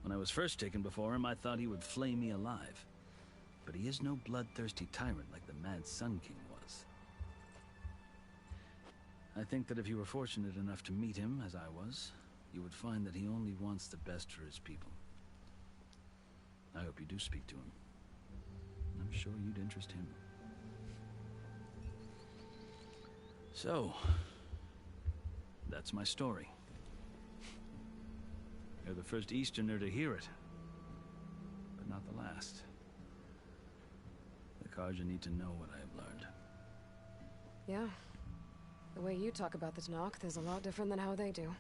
When I was first taken before him, I thought he would flay me alive. But he is no bloodthirsty tyrant like the Mad Sun King was. I think that if you were fortunate enough to meet him, as I was, you would find that he only wants the best for his people. I hope you do speak to him. I'm sure you'd interest him. So, that's my story. You're the first Easterner to hear it, but not the last. The Karja need to know what I have learned. Yeah. The way you talk about the Tanakh is a lot different than how they do.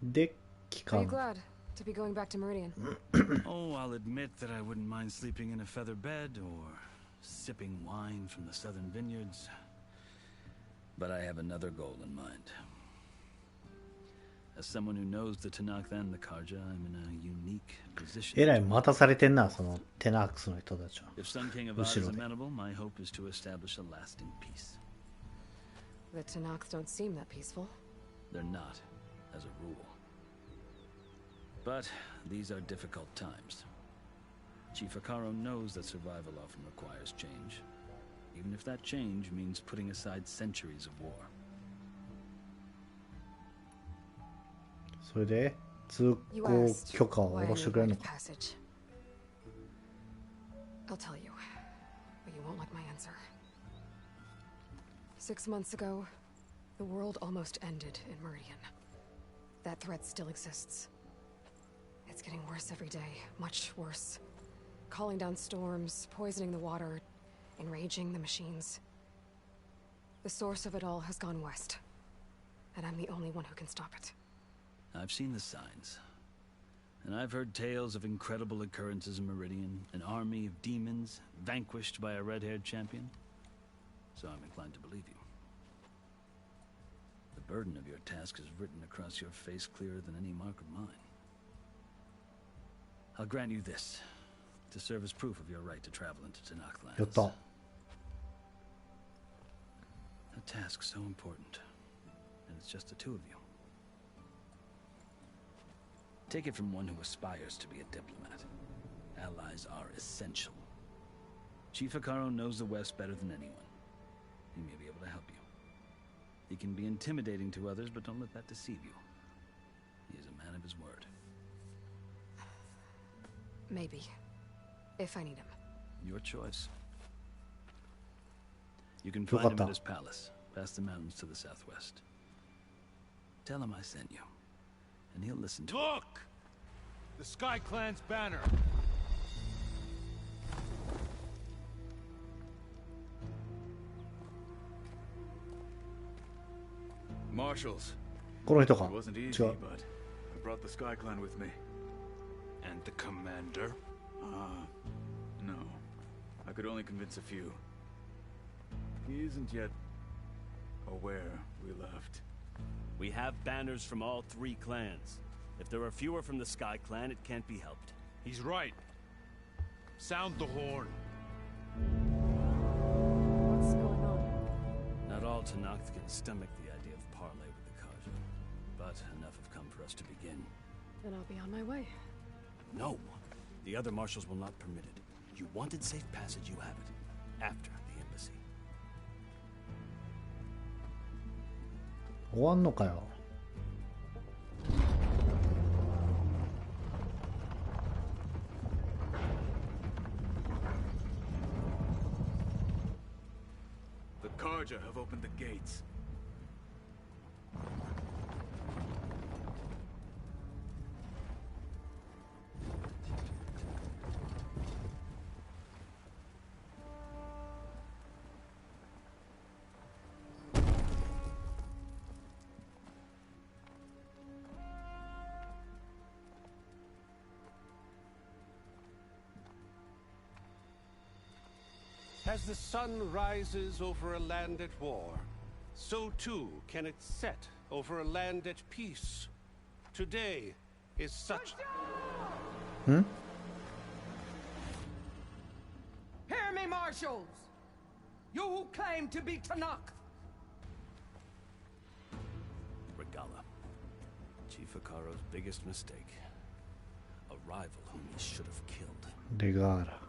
で、期 Are you 間。 glad to be going back to Meridian? Oh, I'll admit that I wouldn't mind sleeping in a feather bed or sipping wine from the southern vineyards. But I have another goal in mind. As someone who knows the Tanakh and the Karja, I'm in a unique position. えらい待たされてんな、そのテナークスの人たちは。 If Sun King of Oz is amenable, my hope is to establish a lasting peace. The Tanakh don't seem that peaceful. They're not, as a rule. But these are difficult times. Chief Akaro knows that survival often requires change, even if that change means putting aside centuries of war. それで通行許可を下ろしてくれるのか。 I'll tell you, but you won't like my answer. 6 months ago, the world almost ended in Meridian. That threat still exists. It's getting worse every day, much worse. Calling down storms, poisoning the water, enraging the machines. The source of it all has gone west, and I'm the only one who can stop it. I've seen the signs. And I've heard tales of incredible occurrences in Meridian, an army of demons vanquished by a red-haired champion. So I'm inclined to believe you. The burden of your task is written across your face clearer than any mark of mine. I'll grant you this, to serve as proof of your right to travel into Tanakh lands. やった。 A task so important, and it's just the two of you. Take it from one who aspires to be a diplomat. Allies are essential. Chief Akaro knows the West better than anyone. He may be able to help you. He can be intimidating to others, but don't let that deceive you. He is a man of his word. Maybe. If I need him. Your choice. You can find him at his palace, past the mountains to the southwest. Tell him I sent you, and he'll listen to Look! The Sky Clan's banner. Marshals. この人 It か。 wasn't 違 easy, う。 but I brought the Sky Clan with me. And the commander? No. I could only convince a few. He isn't yet aware we left. We have banners from all 3 clans. If there are fewer from the Sky Clan, it can't be helped. He's right. Sound the horn. What's going on? Not all Tanakh can stomach the idea of parley with the Karja, but enough have come for us to begin. Then I'll be on my way. No, the other marshals will not permit it. You wanted safe passage, you have it. After the embassy. 終わんのかよ。 The Karja have opened the gates. As the sun rises over a land at war, so too can it set over a land at peace. Today is such... Hmm? Hear me, marshals! You who claim to be Tanakh! Regala. Chief Akaro's biggest mistake. A rival whom he should have killed. レガーラ。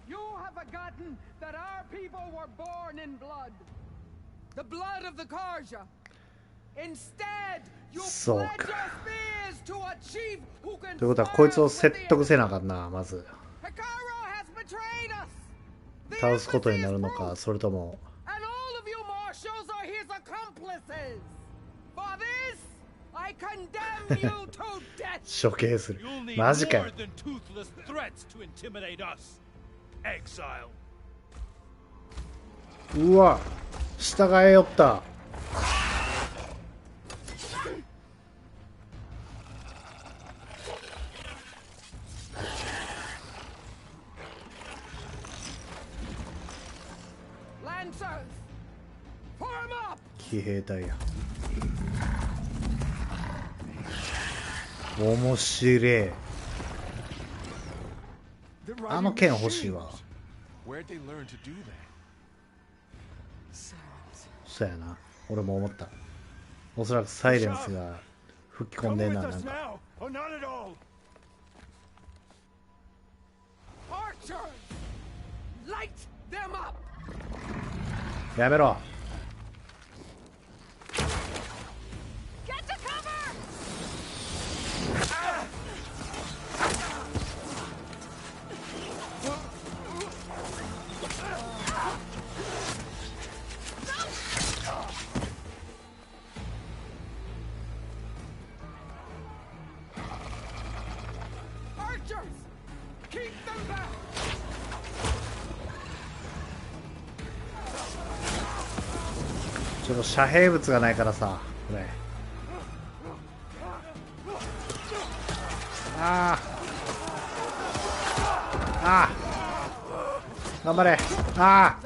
You have forgotten that our people were born in blood. The blood of the Karja. そうか。ということはこいつを説得せなあかんな。まず倒すことになるのか、それとも処刑する。マジかよ。うわ、従えよった。騎兵隊や。面白い。あの剣欲しいわ。そうやな、俺も思った。おそらくサイレンスが吹き込んでんな。なんかやめろ。ちょっと遮蔽物がないからさ、これ。ああ、頑張れ。ああ、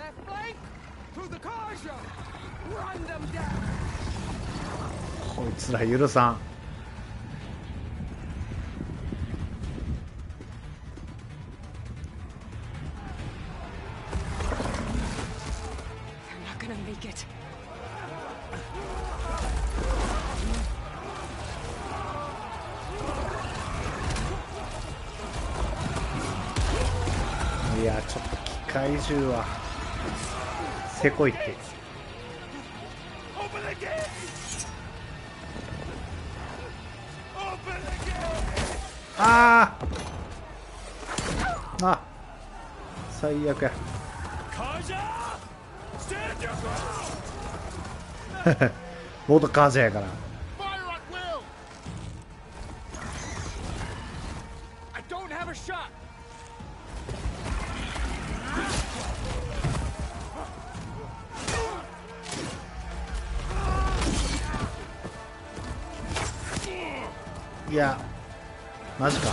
こいつら許さん。いや、ちょっと機械銃はせこいって。ああ、最悪や。元カージャやから。いや、マジか。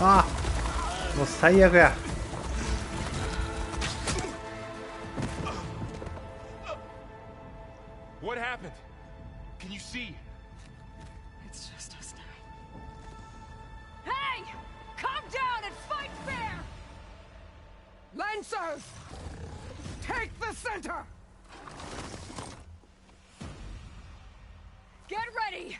ああ、もう最悪や。What happened? Can you see? It's just us now. Hey! Calm down and fight fair! Lancers! Take the center! Get ready!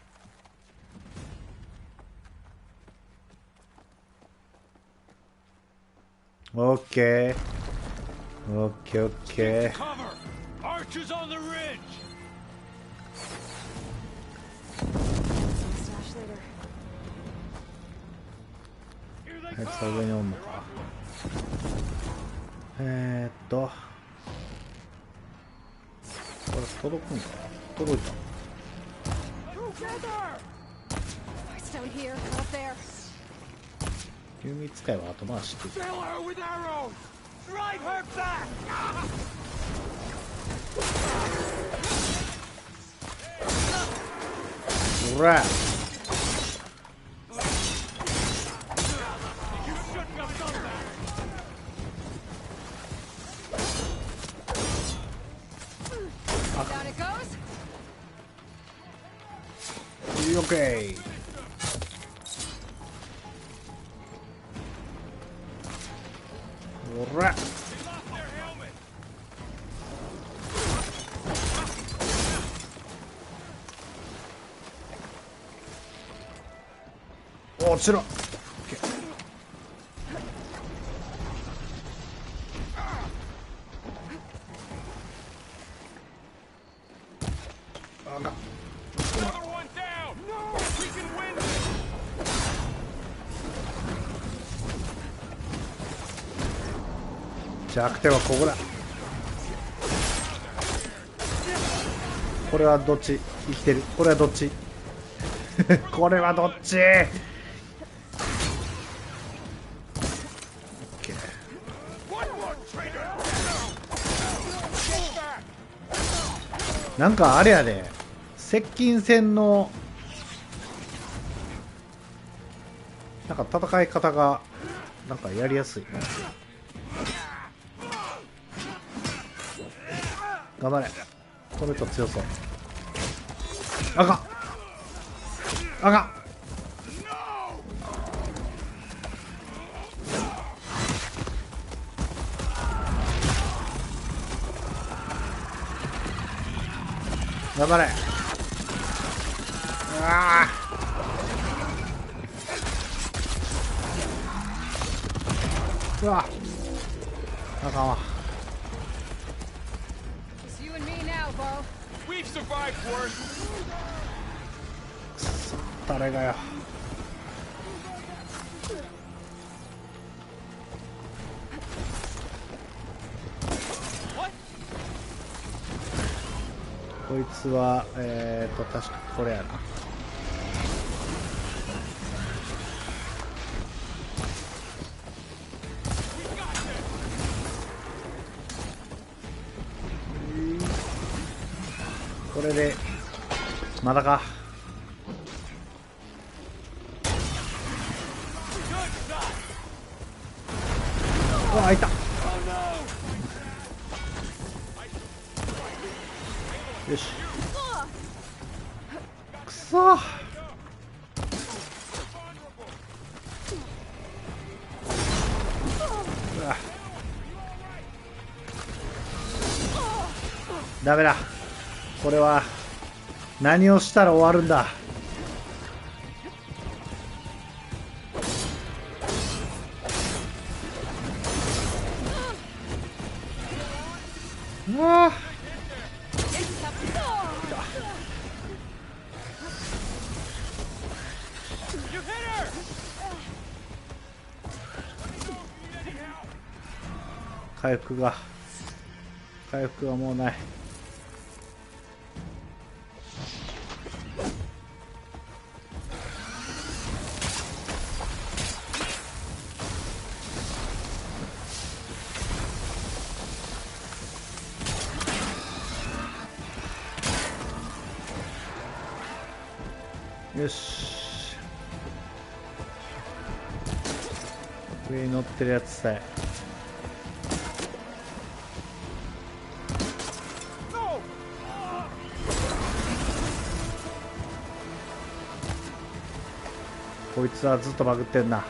Okay. Okay. Cover! Archers on the ridge! Stash later. あいつは上におんのか。これ届くんか。届いた。Fight's down here, not there. 弓使いは後回しって。 Fill her with arrows! Drive her back! おら。Down it goes. オッケー。おら。落ちろ。弱点はここだ。これはどっち生きてる。これはどっちこれはどっち。なんかあれやで、接近戦のなんか戦い方がなんかやりやすい。頑張れ。この人強そう。あかんあかん。頑張れ。ああうわあかんわ。誰がよ。こいつは確かこれやな。これでまだか。うわ、開いた。よし。くそー。うわ、ダメだ。これは何をしたら終わるんだ。うわー、回復がもうない。よし、上に乗ってるやつさえ。こいつはずっとバグってんな。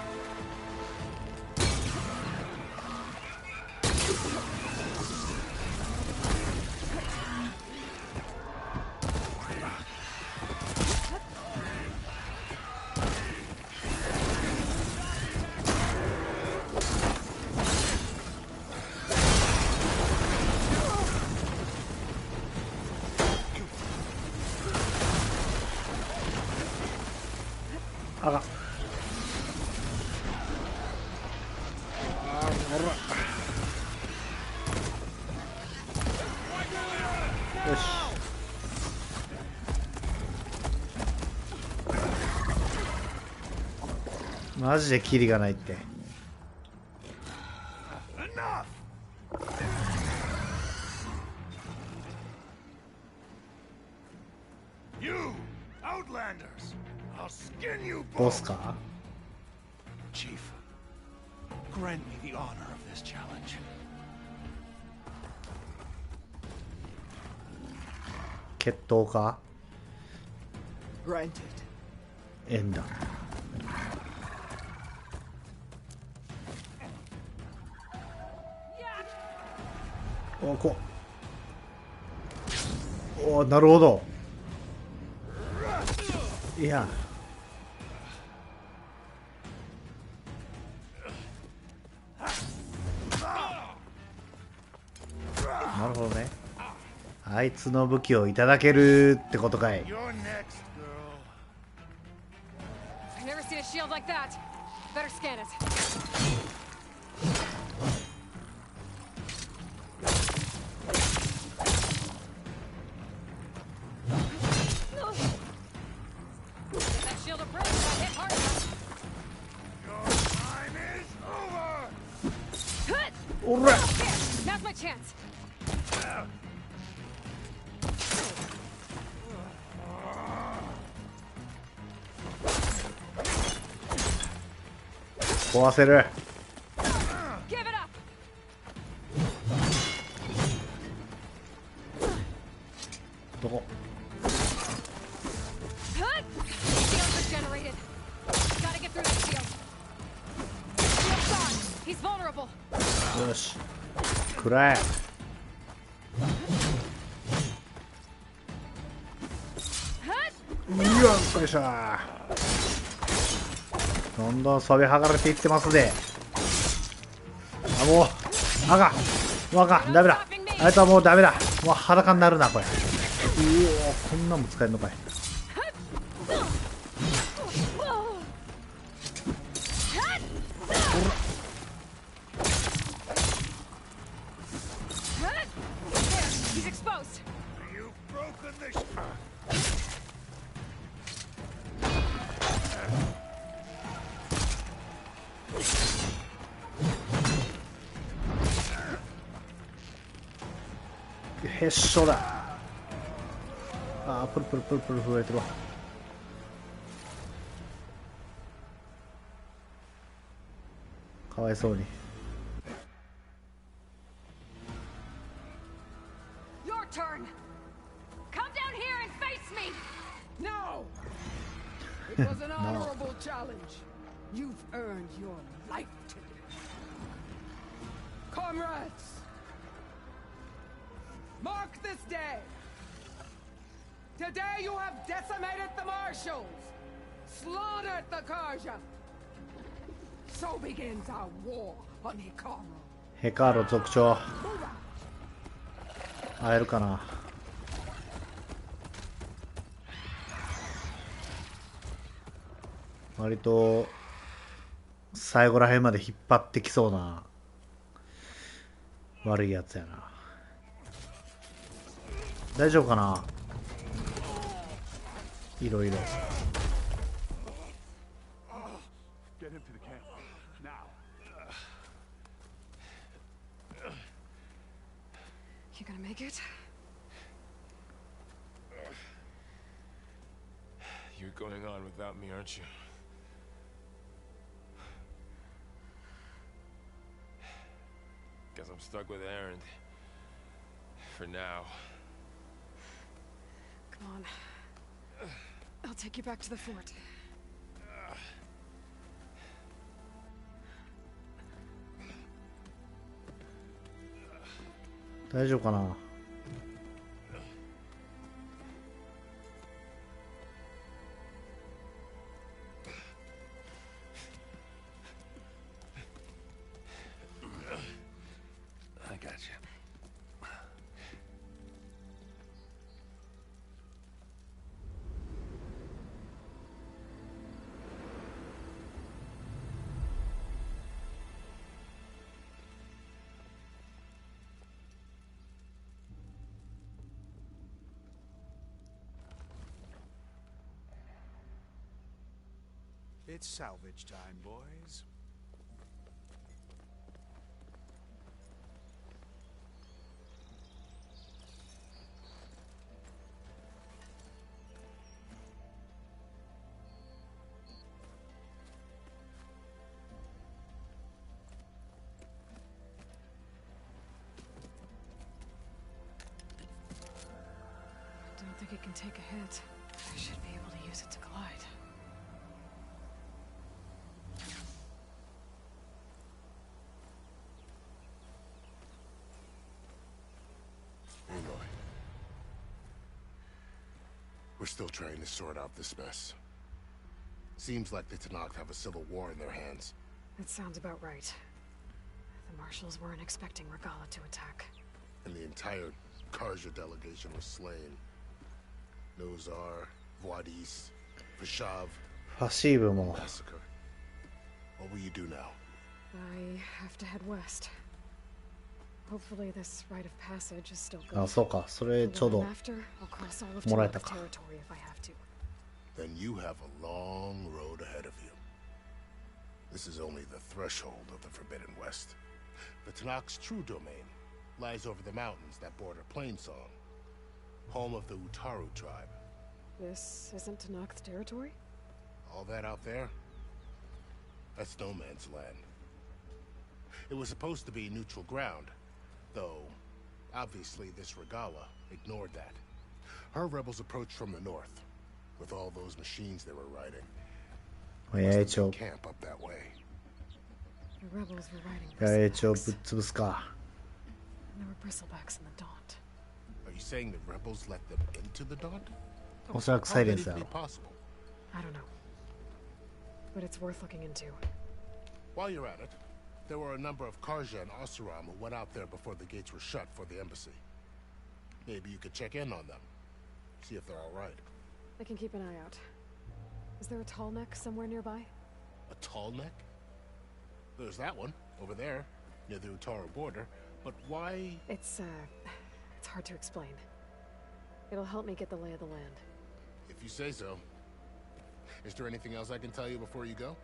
あかん。よし。マジでキリがないって。ボスか。 Chief, grant me the honor of this challenge. 決闘か。 Granted. エンダ。おこお、なるほど。いや、あいつの武器をいただけるってことかい。 You're next, girl. I've never seen a shield like that. Better scan it. That shield will break if I hit hard enough. Your time is over. おら Now's my chance. 壊せる。 Give it up. どこ Shields are generated. Gotta get through the shield. Shield's gone. He's vulnerable. よし食らえ。うわよいしょー。どんどんそび剥がれていってますで。あもう赤もう赤ダメだ。あいつはもうダメだ。もう裸になるなこれ。うおこんなんも使えるのかい。He's exposed. You've broken theへっしょだ。あープルプルプルプル震えてるわ。かわいそうに。 Your turn. Come down here and face me. No! It was an honorable challenge. You've earned your life today. Comrades, mark this day. Today you have decimated the marshals, slaughtered the Karja. So begins our war on Hikaru. ヘカーロ族長会えるかな。割と最後らへんまで引っ張ってきそうな悪いやつやな。大丈夫かな。いろいろ Get him to the camp. Now. You gonna make it? You're going on without me, aren't you? Guess I'm stuck with Aaron. For now. Come on. I'll take you back to the fort. 大丈夫かな。I got you. It's salvage time, boys. Don't think it can take a hit. I should be able to use it to glide. Aloy. We're still trying to sort out this mess. Seems like the Tanakh have a civil war in their hands. That sounds about right. The marshals weren't expecting Regala to attack. And the entire Karja delegation was slain. Nozar, Voidis, Vashav. ファシーブも Massacre. What will you do now? I have to head west. Hopefully this rite of passage is still good. あ、そうか、それちょうど After, I'll cross all of もらえ Tanakh たか。 territory if I have to. Then you have a long road ahead of you. This is only the threshold of the Forbidden West. The Tanakh's true domain lies over the mountains that border Plainsong, home of the Utaru tribe. This isn't Tanakh's territory? All that out there? That's no man's land. It was supposed to be neutral ground, though obviously this Regala ignored that. Her rebels approached from the north, with all those machines they were riding. 野営長 Camp up that way. The rebels were riding 野営長ぶっ bristlebacks. 潰すか。 And there were bristlebacks in the Daunt. Are you saying the rebels let them into the Daunt? おそらくサイ How レ could ンスだ it ろ be possible? I don't know. But it's worth looking into. While you're at it, there were a number of Karja and Oseram who went out there before the gates were shut for the embassy. Maybe you could check in on them. See if they're all right. I can keep an eye out. Is there a tall neck somewhere nearby? A tall neck? There's that one, over there, near the Utaru border. But why? It's hard to explain. It'll help me get the lay of the land. If you say so. Is there anything else I can tell you before you go?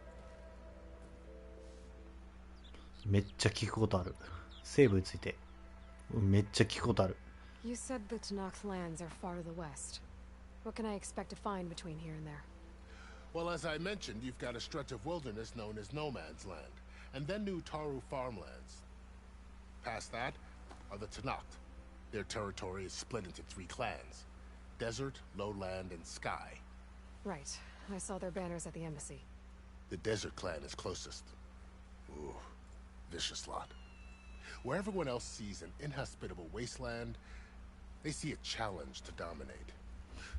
めっちゃ聞くことある。西部についてめっちゃ聞くことある。 You said the Tanakh lands are far to the west. What can I expect to find between here and there? Well, as I mentioned, you've got a stretch of wilderness known as No Man's Land, and then New Taru farmlands. Past that are the Tanakh. Their territory is split into 3 clans: Desert, Lowland, and Sky. Right. I saw their banners at the embassy. The Desert clan is closest. Ooh, vicious lot. Where everyone else sees an inhospitable wasteland, they see a challenge to dominate.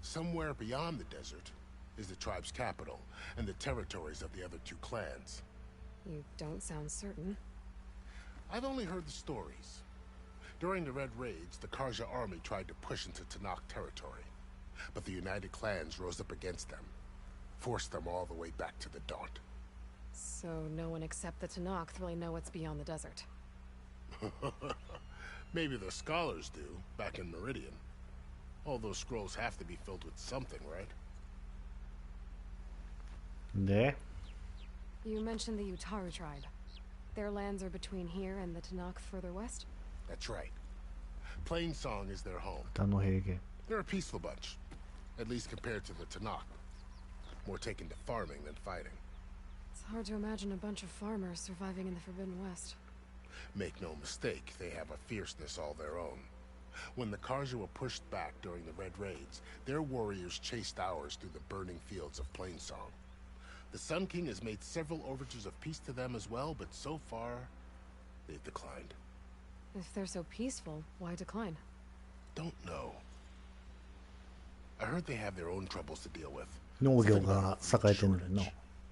Somewhere beyond the desert is the tribe's capital and the territories of the other 2 clans. You don't sound certain. I've only heard the stories. During the Red Raids, the Karja army tried to push into Tanakh territory, but the united clans rose up against them, forced them all the way back to the Daunt. So no one except the Tanakh really know what's beyond the desert. Maybe the scholars do, back in Meridian. All those scrolls have to be filled with something, right? で You mentioned the Utaru tribe. Their lands are between here and the Tanakh further west? That's right. Plainsong is their home. 北の平原 They're a peaceful bunch, at least compared to the Tanakh. More taken to farming than fighting. It's hard to imagine a bunch of farmers surviving in the Forbidden West. Make no mistake, they have a fierceness all their own. When the Karja were pushed back during the Red Raids, their warriors chased ours through the burning fields of Plainsong. The Sun King has made several overtures of peace to them as well, but so far, they've declined. If they're so peaceful, why decline? Don't know. I heard they have their own troubles to deal with. 農業が栄えてるんだよな。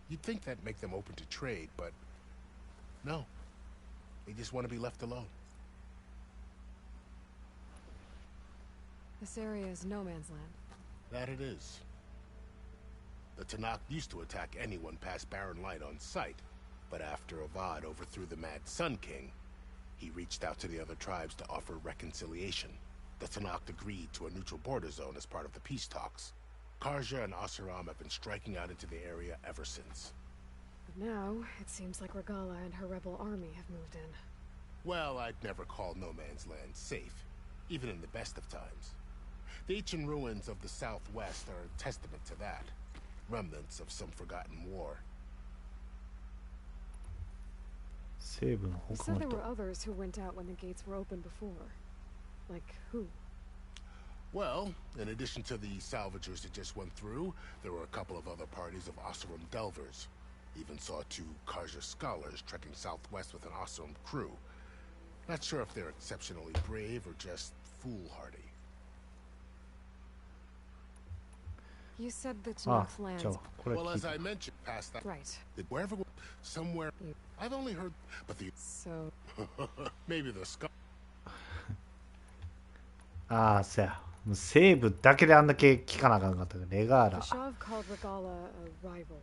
You'd think that'd make them open to trade, but no. They just want to be left alone. This area is no man's land. That it is. The Tanakh used to attack anyone past Barren Light on sight, but after Avad overthrew the Mad Sun King, he reached out to the other tribes to offer reconciliation. The Tanakh agreed to a neutral border zone as part of the peace talks. Karja and Oseram have been striking out into the area ever since. But now, it seems like Regala and her rebel army have moved in. Well, I'd never call No Man's Land safe, even in the best of times. The ancient ruins of the southwest are a testament to that. Remnants of some forgotten war. 西部の You 他 said の there 人 were others who went out when the gates were open before. Like who? Well, in addition to the salvagers that just went through, there were a couple of other parties of Oseram delvers. Even saw 2 Karja scholars trekking southwest with an Oseram crew. Not sure if they're exceptionally brave or just foolhardy. You said the あ Tanakh lands. じゃあこれ Well, 聞い as た I mentioned, past that, Right. wherever, somewhere, I've only heard, but the So maybe the ああ、そや。もうセーブだけであんだけ聞かなあかんかったから、レガーラ。Fashav called Regala a rival.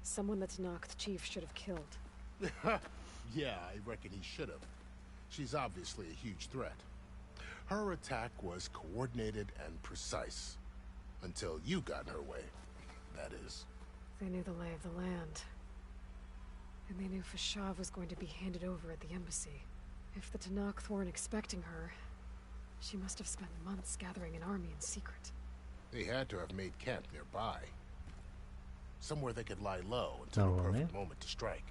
Someone that Tanakh chief should have killed. Yeah, I reckon he should have. She's obviously a huge threat. Her attack was coordinated and precise. Until you got in her way, that is. They knew the lay of the land. And they knew Fashav was going to be handed over at the embassy. If the Tanakh weren't expecting her, she must have spent months gathering an army in secret. They had to have made camp nearby. Somewhere they could lie low until the perfect moment to strike.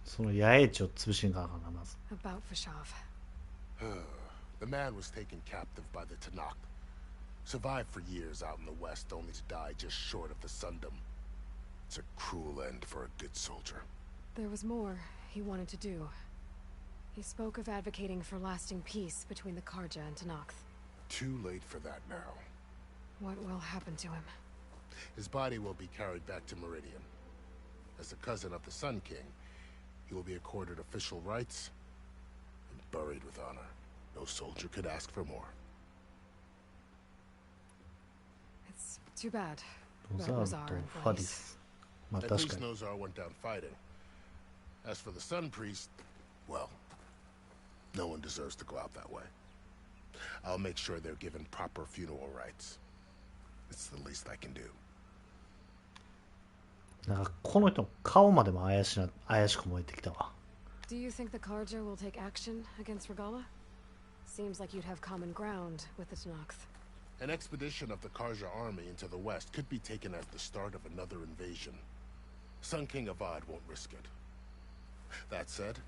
その野営地を潰しにかかんな、まず。About Fashav. The man was taken captive by the Tanakh. Survived for years out in the west, only to die just short of the Sundom. It's a cruel end for a good soldier. There was more he wanted to do. He spoke of advocating for lasting peace between the Karja and Tanakh. Too late for that now. What will happen to him? His body will be carried back to Meridian. As a cousin of the Sun King, he will be accorded official rights and buried with honor. No soldier could ask for more. It's too bad. ノザールとファディス。まあ At 確 least かに。 Nozar went down fighting. As for the Sun Priest, well, no one deserves to go out that way. I'll make sure they're given proper funeral rites. It's the least I can do. なんかこの人の顔までも怪しく燃えてきたわ。Do you think the Karja will take action against Regala? Seems like you'd have common ground with the Tanakh. An expedition of the Karja army into the west could be taken as the start of another invasion. Sun King Avad won't risk it. That said,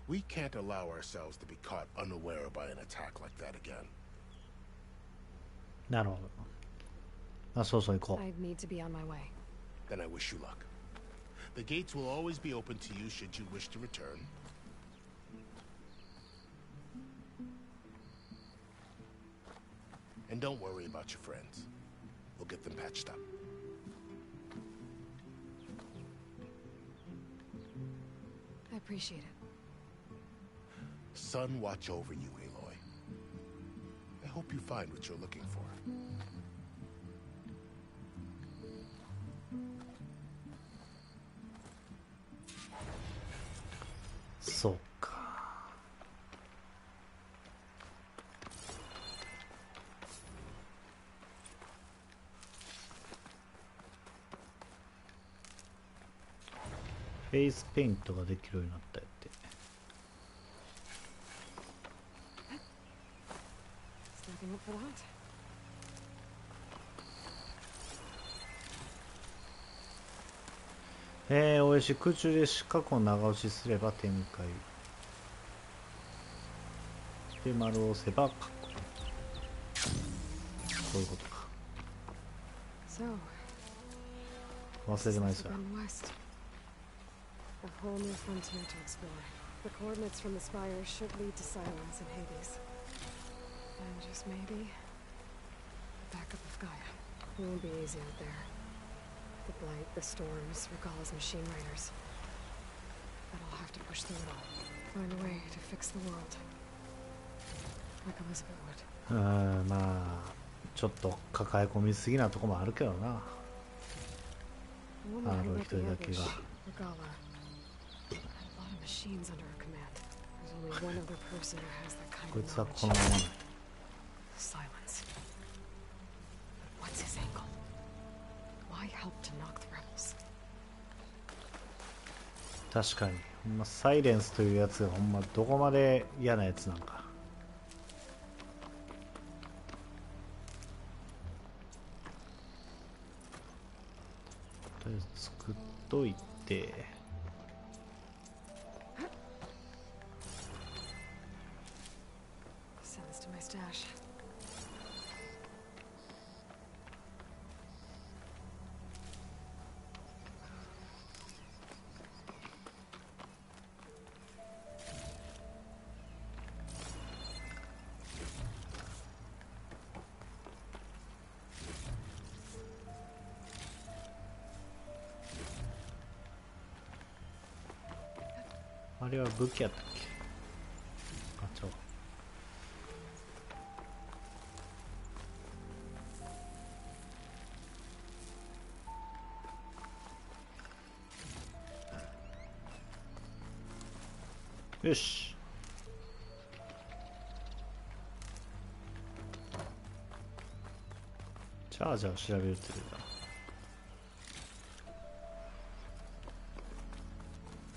we can't allow ourselves to be caught unaware by an attack like that again. なるほど。あ、そうそう行こう。I'd need to be on my way. Then I wish you luck. The gates will always be open to you should you wish to return. And don't worry about your friends. We'll get them patched up. I appreciate it. Sun watch over you, Aloy. I hope you find what you're looking for. そうか。フェイスペイントができるようになったやって。Snapping up for that. おいしい。空中で四角を長押しすれば展開で丸を押せばカッコ。そういうことか。 So, 忘れてまいそうや。 Forbidden West. A whole new frontier to explore. The coordinates from the spire should lead to silence in Hades. And just maybe, the backup of Gaia. It won't be easy out there. The blight, the storms, Regala's machine riders. But I'll have to push through it all. Find a way to fix the world. Like Elizabeth would. まあちょっと抱え込みすぎなとこもあるけどな。 The woman あ who の led 一 the 人だけ ambush, が。 Regala, had a lot of machines under her command. There's only one other person who has that kind こい of つは knowledge. このままない。 Silence. But what's his angle? Why help to knock the rebels? 確かに、ほんまサイレンスというやつがほんまどこまで嫌なやつなんか。とりあえず作っといて。Sends to my stash. あれは武器やったっけ。あ、ちゃう。よし。チャージャーを調べるって言うんだ。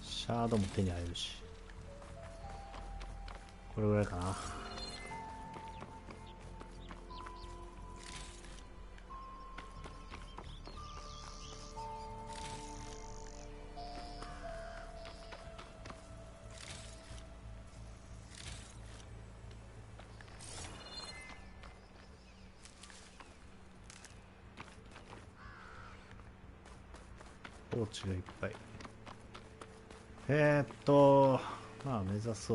シャードも手に入るし、これぐらいかな。ポーチがいっぱい。まあ目指す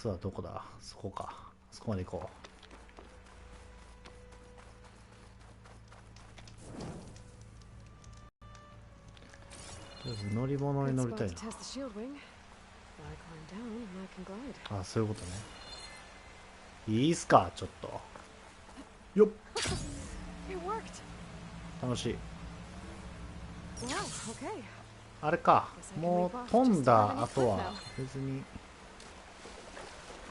はどこだ。そこか。そこまで行こう。とりあえず乗り物に乗りたいな。あ、そういうことね。いいっすか、ちょっと。よっ。楽しい。あれか、もう飛んだ後は別に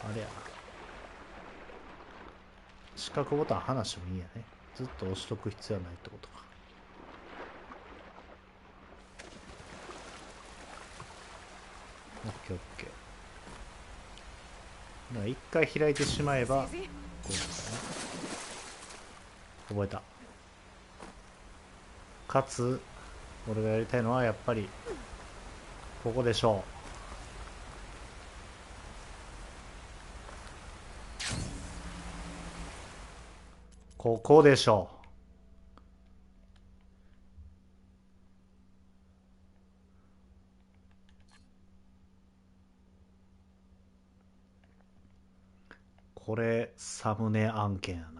あれやな、四角ボタン離してもいいやね。ずっと押しとく必要はないってことか。オッケーオッケー。だから一回開いてしまえばこうですね。覚えた。かつ俺がやりたいのはやっぱりここでしょう。ここでしょう。これサムネ案件やな。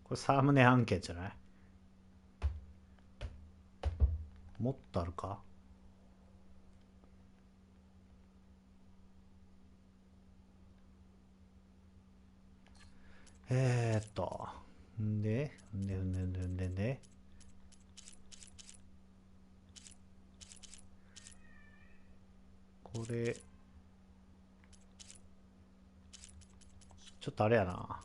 これサムネ案件じゃない？もっとあるか？でこれちょっとあれやな。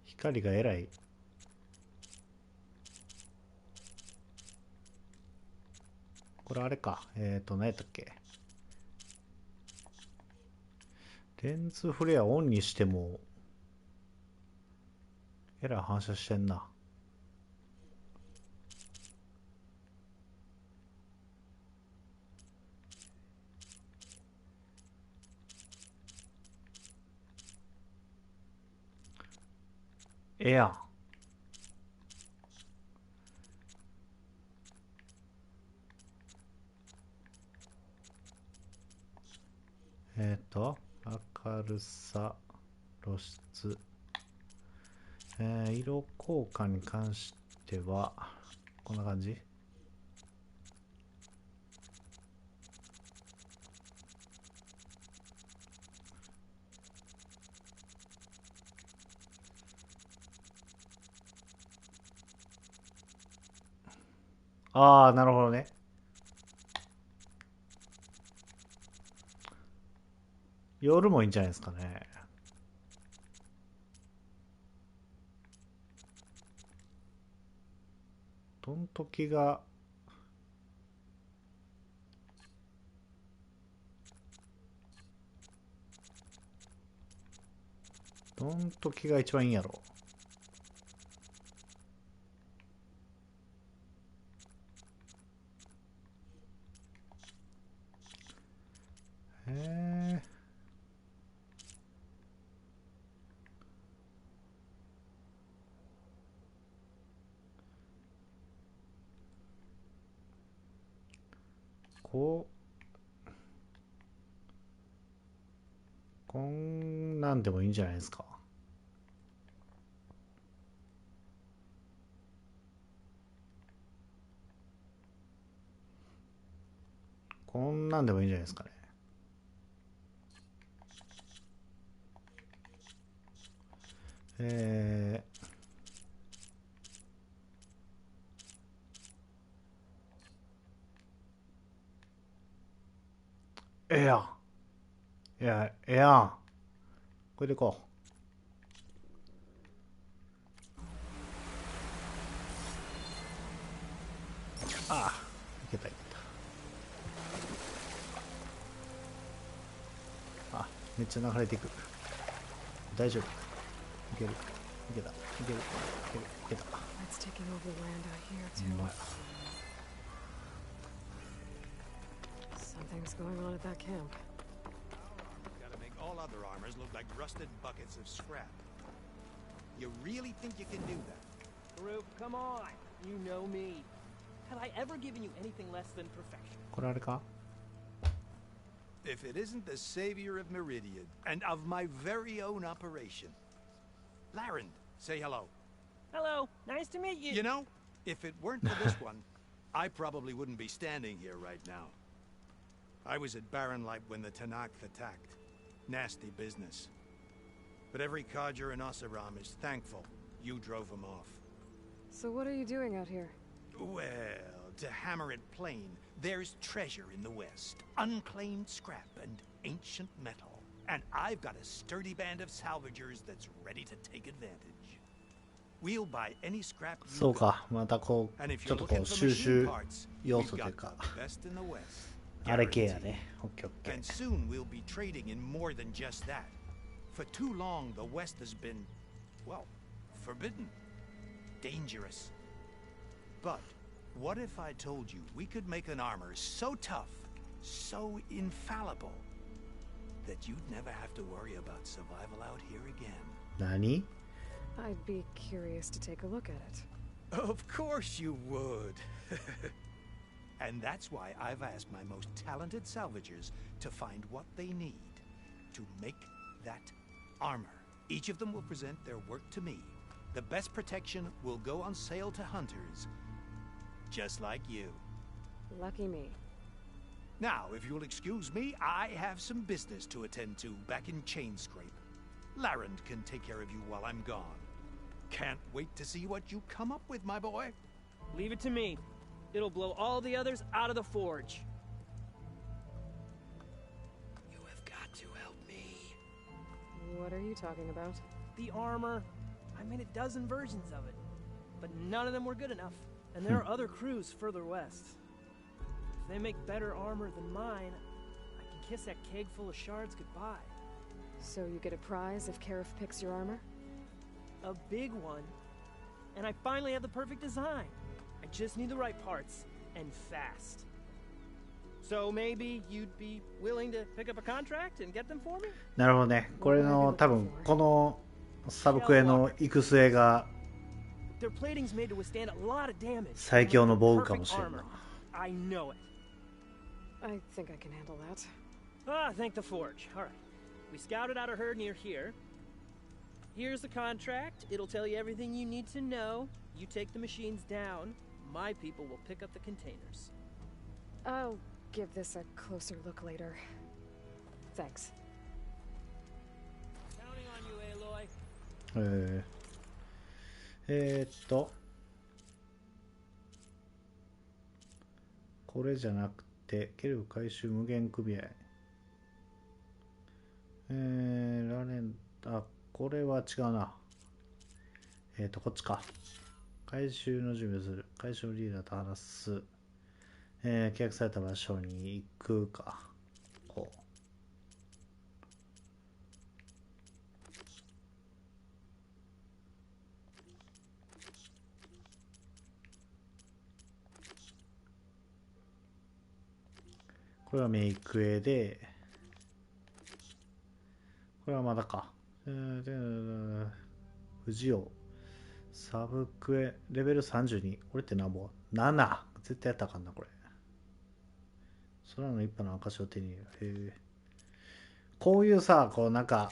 光がえらい。これあれか。何やったっけ。レンズフレアオンにしてもエラー反射してんな。ええやん。明るさ、露出、色効果に関してはこんな感じ。ああ、なるほどね。夜もいいんじゃないですかね。どん時が一番いいんやろ。へえ。こんなんでもいいんじゃないですか。こんなんでもいいんじゃないですかね。ええやん。いや、ええやん。これでいこう。ああ、いけたいけた。あ、めっちゃ流れていく。大丈夫。いける。いけた。いける。いける。いけた。うまい。Something's going on at that camp. Gotta make all other armors look like rusted buckets of scrap. You really think you can do that? Group, come on. You know me. Have I ever given you anything less than perfection? これあれか If it isn't the savior of Meridian and of my very own operation. Laren, say hello. Hello. Nice to meet you. You know, if it weren't for this one, I probably wouldn't be standing here right now. I was at Barren Light when the Tanakh attacked. Nasty business. But every codger in Oseram is thankful you drove them off. So what are you doing out here? Well, to hammer it plain, there's treasure in the West. Unclaimed scrap and ancient metal. And I've got a sturdy band of salvagers that's ready to take advantage. We'll buy any scrap you そうか、またこう、ちょっとこう収集要素というか、あれ系やね。オッケーオッケー。 And soon we'll be trading in more than just that. For too long, the West has been, well, forbidden, dangerous. But what if I told you we could make an armor so tough, so infallible, that you'd never have to worry about survival out here again? 何? I'd be curious to take a look at it. Of course you would. And that's why I've asked my most talented salvagers to find what they need to make that armor. Each of them will present their work to me. The best protection will go on sale to hunters, just like you. Lucky me. Now, if you'll excuse me, I have some business to attend to back in Chainscrape. Laren can take care of you while I'm gone. Can't wait to see what you come up with, my boy. Leave it to me. It'll blow all the others out of the forge. You have got to help me. What are you talking about? The armor. I made a dozen versions of it, but none of them were good enough. And there are other crews further west. If they make better armor than mine, I can kiss that keg full of shards goodbye. So you get a prize if Karif picks your armor? A big one. And I finally have the perfect design. I just need the right parts, and fast. So maybe you'd be willing to pick up a contract and get them for me? なるほどね。これの多分このサブクエの行く末が Their plating's made to withstand a lot of damage. 最強の防具かもしれんな。 I know it. I think I can handle that. Ah, thank the forge. All right. We scouted out a herd near here. Here's the contract. It'll tell you everything you need to know. You take the machines down. My people will pick up the containers. I'll give this a closer look later. Thanks. Counting on you, Aloy. これじゃなくてケルブ回収無限組合ラレンあこれは違うなこっちか回収の準備をする回収リーダーと話す契約された場所に行くかこうこれはメイク絵で、これはまだか。藤尾、サブクエ、レベル32。俺って何本 ?7! 絶対やったらあかんな、これ。空の一派の証を手に入れる。こういうさ、こうなんか、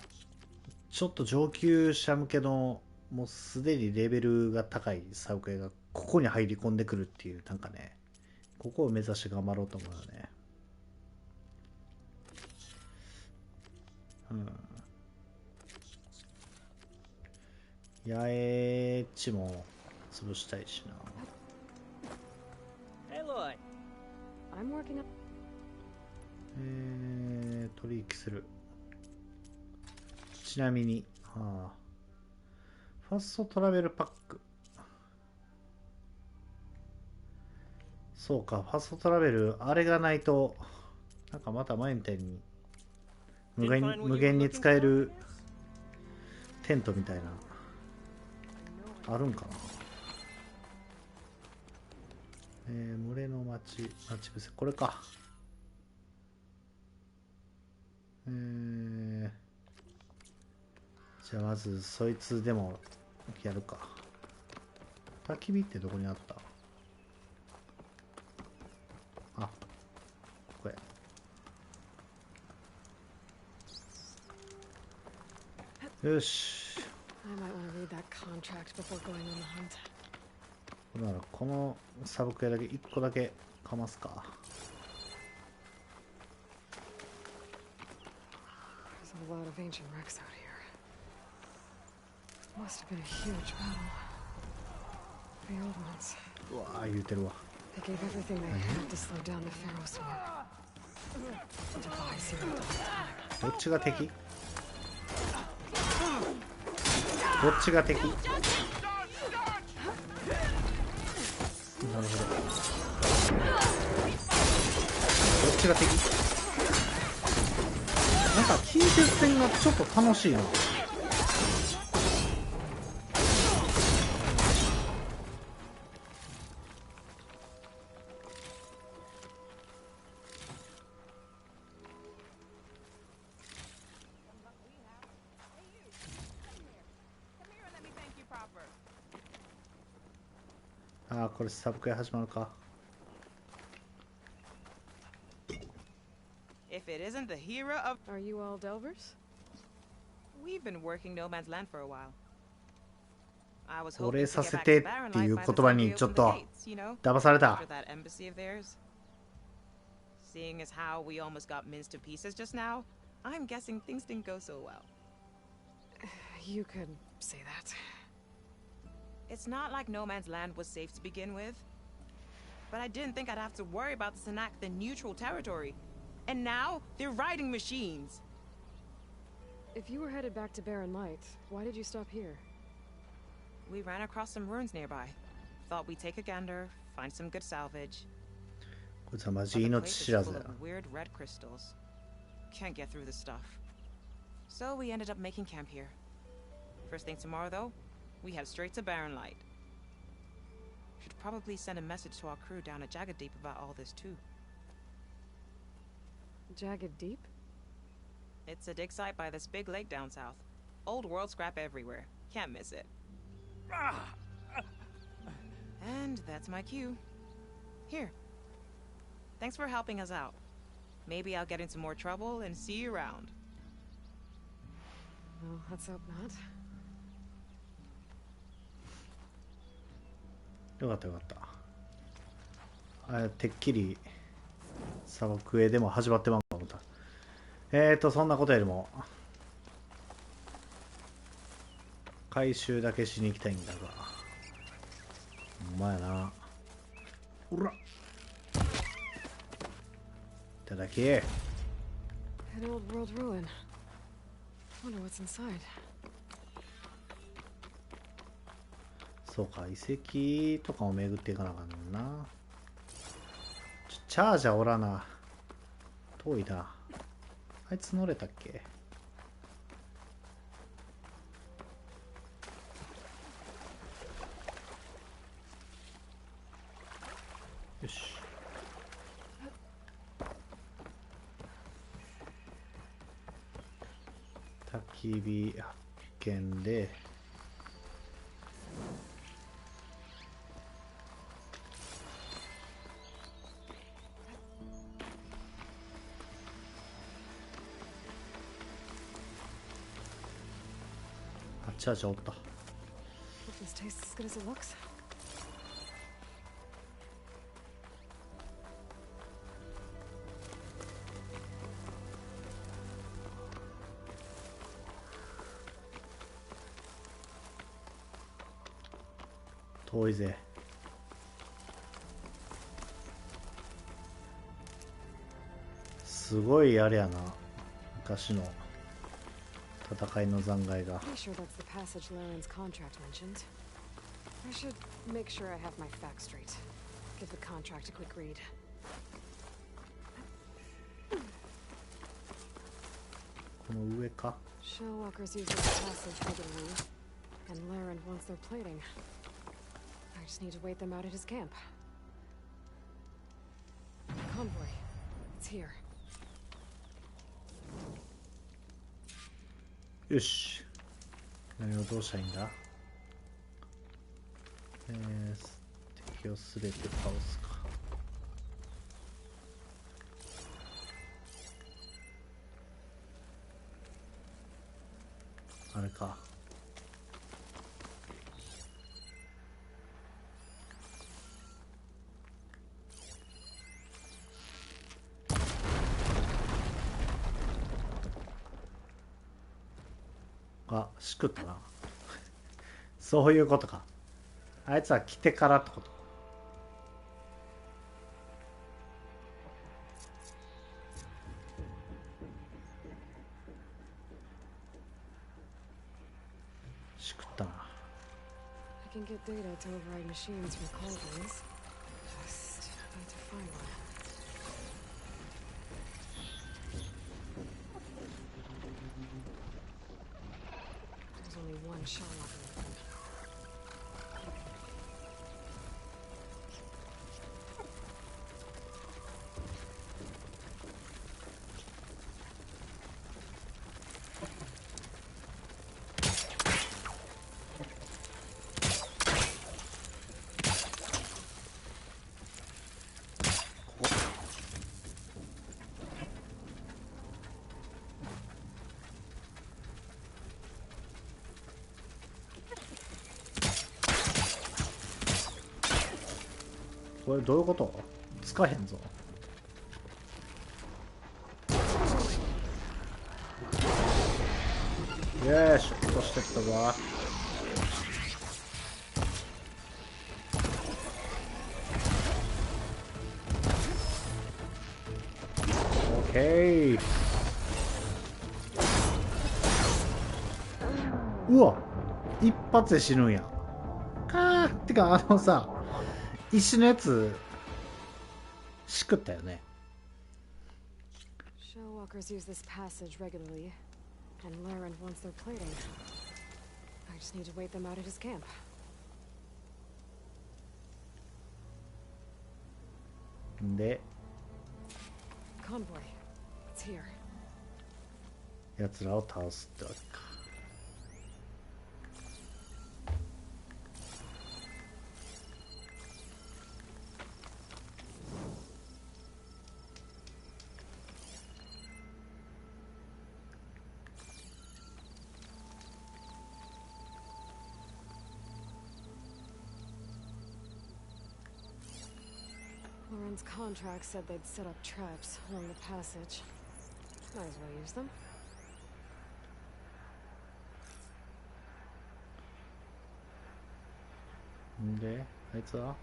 ちょっと上級者向けの、もうすでにレベルが高いサブクエがここに入り込んでくるっていう、なんかね、ここを目指して頑張ろうと思うよね。八重地も潰したいしな。Hey, Loy. I'm working on. 取引する。ちなみに、ファーストトラベルパック。そうか、ファーストトラベル、あれがないと、なんかまた前みたいに無限に使えるテントみたいな、あるんかな。群れの待ち伏せ、これか。じゃあまずそいつでもやるか。焚き火ってどこにあった？あ、これ。よし。ならこのサブクエだけ1個だけかますか。A lot of ancient wrecks out here. Must have been a huge battle. The old ones. うわー言うてるわ。They gave everything they had to slow down the Pharaoh swarm. Defies here all the time. どっちが敵？どっちが敵？なるほど。どっちが敵？なんか近接戦がちょっと楽しいな。ああ、これサブクエ始まるか。If it isn't the hero of... Are you all Delvers? We've been working No Man's Land for a while. I was お礼 hoping to さ get せ back て to って Barren いう Life 言 by the 葉 time に we ちょっ open the と gates, you know? 騙された。 After that embassy of theirs. Seeing as how we almost got minced to pieces just now, I'm guessing things didn't go so well. You could say that. It's not like No Man's Land was safe to begin with. But I didn't think I'd have to worry about this enact the neutral territory. And now, they're riding machines. If you were headed back to Barren Light, why did you stop here? We ran across some ruins nearby. Thought we'd take a gander, find some good salvage. こいつはマジ But the 命 place is 知らず full や。 of weird red crystals. Can't get through the stuff. So we ended up making camp here. First thing tomorrow, though, we head straight to Barren Light. Should probably send a message to our crew down at Jagged Deep about all this too. Jagged Deep? It's a dig site by this big lake down south. Old world scrap everywhere. Can't miss it. And that's my cue. Here. Thanks for helping us out. Maybe I'll get into more trouble and see you around. Well, let's hope not. よかったよかった。てっきりサブクエでも始まってまうか思った。そんなことよりも回収だけしに行きたいんだが。ほんまやな。ほら。いただき。An old world ruin. Wonder what's inside. そうか、遺跡とかを巡っていかなあかんねんな。チャージャーおらな。遠いな。あいつ乗れたっけ？よし。焚き火発見で。チャージャーおった。Hope this tastes as good as it looks. 遠いぜ。すごいあれやな、昔の戦いの残骸が。Pretty sure that's the passage Laren's contract mentioned. I should make sure I have my facts straight. Give the contract a quick read. この上か。 Shellwalkers use this passage regularly, and Laren wants their plating. I just need to wait them out at his camp. Convoy, it's here. よし。何をどうしたらいいんだ。敵をすべて倒すか。あれか。あ、しくったな。そういうことか。あいつは来てからってこと。しくったな。I can get data to override machines from cauldrons. Just need to find one. There's only one Shellwalker open. これどういうこと？つかへんぞ。よし、落としてったぞ。オッケー。うわ、一発で死ぬんや。かーってか、あのさ、石のやつしくったよね。 Shellwalkers use this passage regularly, and Laren wants their plating. I just need to wait them out at his camp. で、 Convoy, it's here. やつらを倒すってわけか。Laren's contract said they'd set up traps along the passage. Might as well use them. んで、あいつは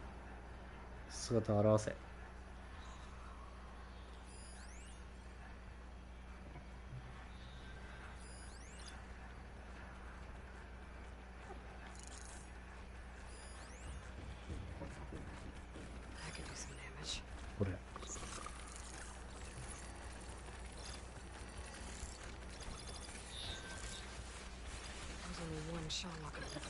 姿を現せ。これ。There's only one Shellwalker open.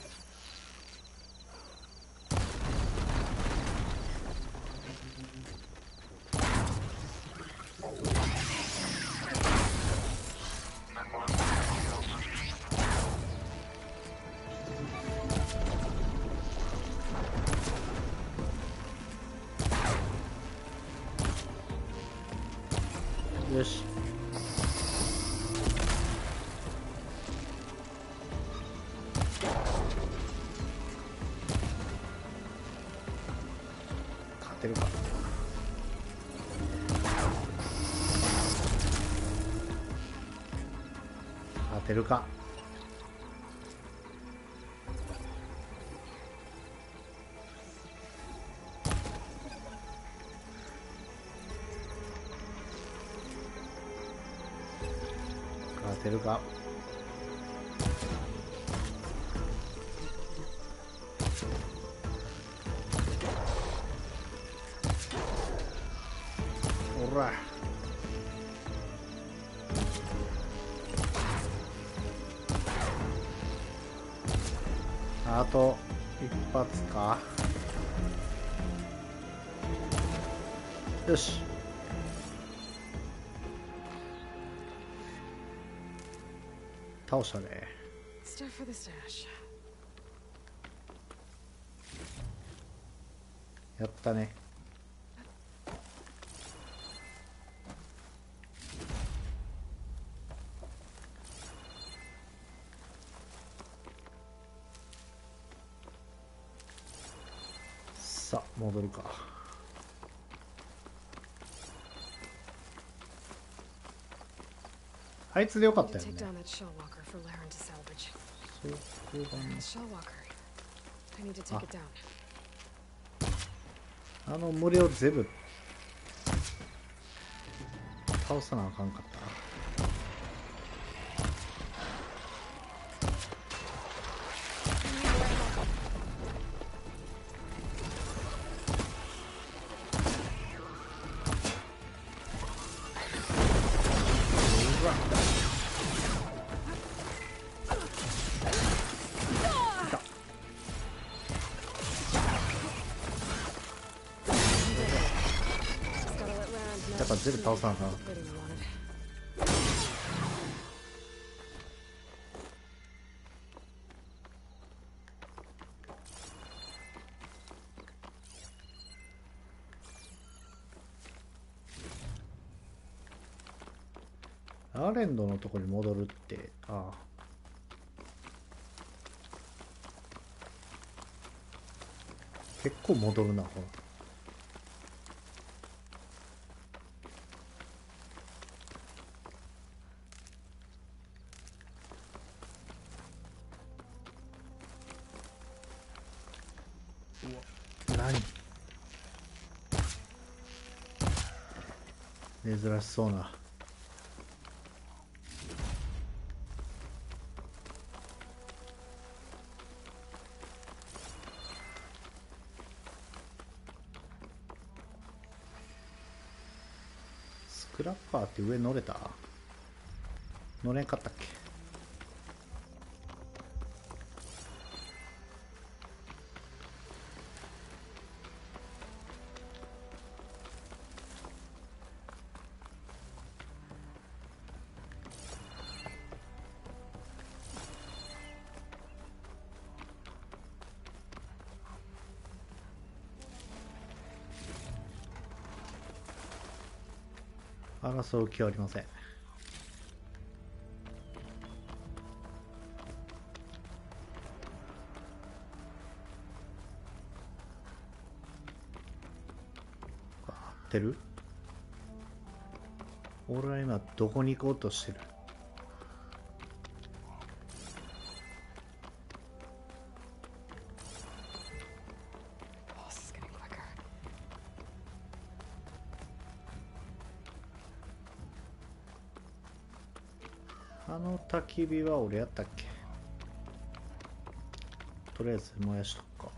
よし。勝てるか。勝てるか。せるか。ほら。あと一発か。よし。倒したね。Stuff for the stash. やったね。さあ戻るか。あいつでよかったよね。そうだね。あの群れを全部倒さなあかんかった。やっぱ全部倒さなあかん。アーレンドのとこに戻るって、ああ。結構戻るな、ほら。何？珍しそうな。スクラッパーって上乗れた？乗れんかったっけ？争う気はありません。合ってる？俺は今どこに行こうとしてる？あの焚き火は俺やったっけ？とりあえず燃やしとくか。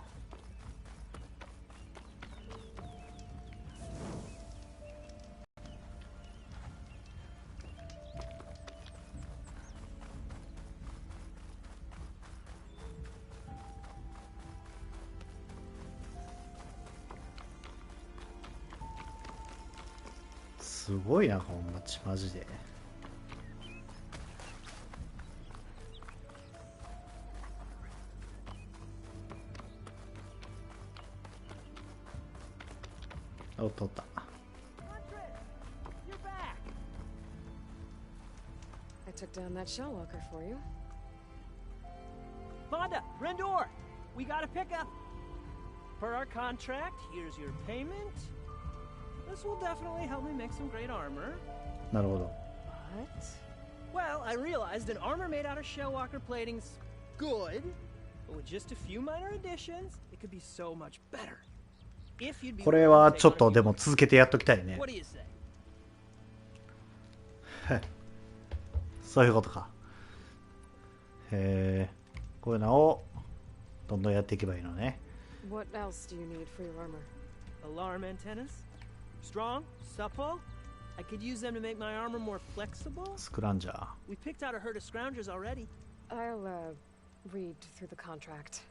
すごいな、ほんまちマジで。お、取った。I took down that shell walker for you. Vonda, Rendor, we got a pickup. Per our contract, here's your payment. This will definitely help me make some great armor. なるほど。What? Well, I realized an armor made out of shell walker plating's good, but with just a few minor additions, it could be so much better. これはちょっとでも続けてやっときたいね。そういうことか。こういうのをどんどんやっていけばいいのね。What else do you need for your armor? Alarm antennas? Strong? Supple? I could use them to make my armor more flexible? スクランジャー。We picked out a herd of scroungers already. I'll read through the contract.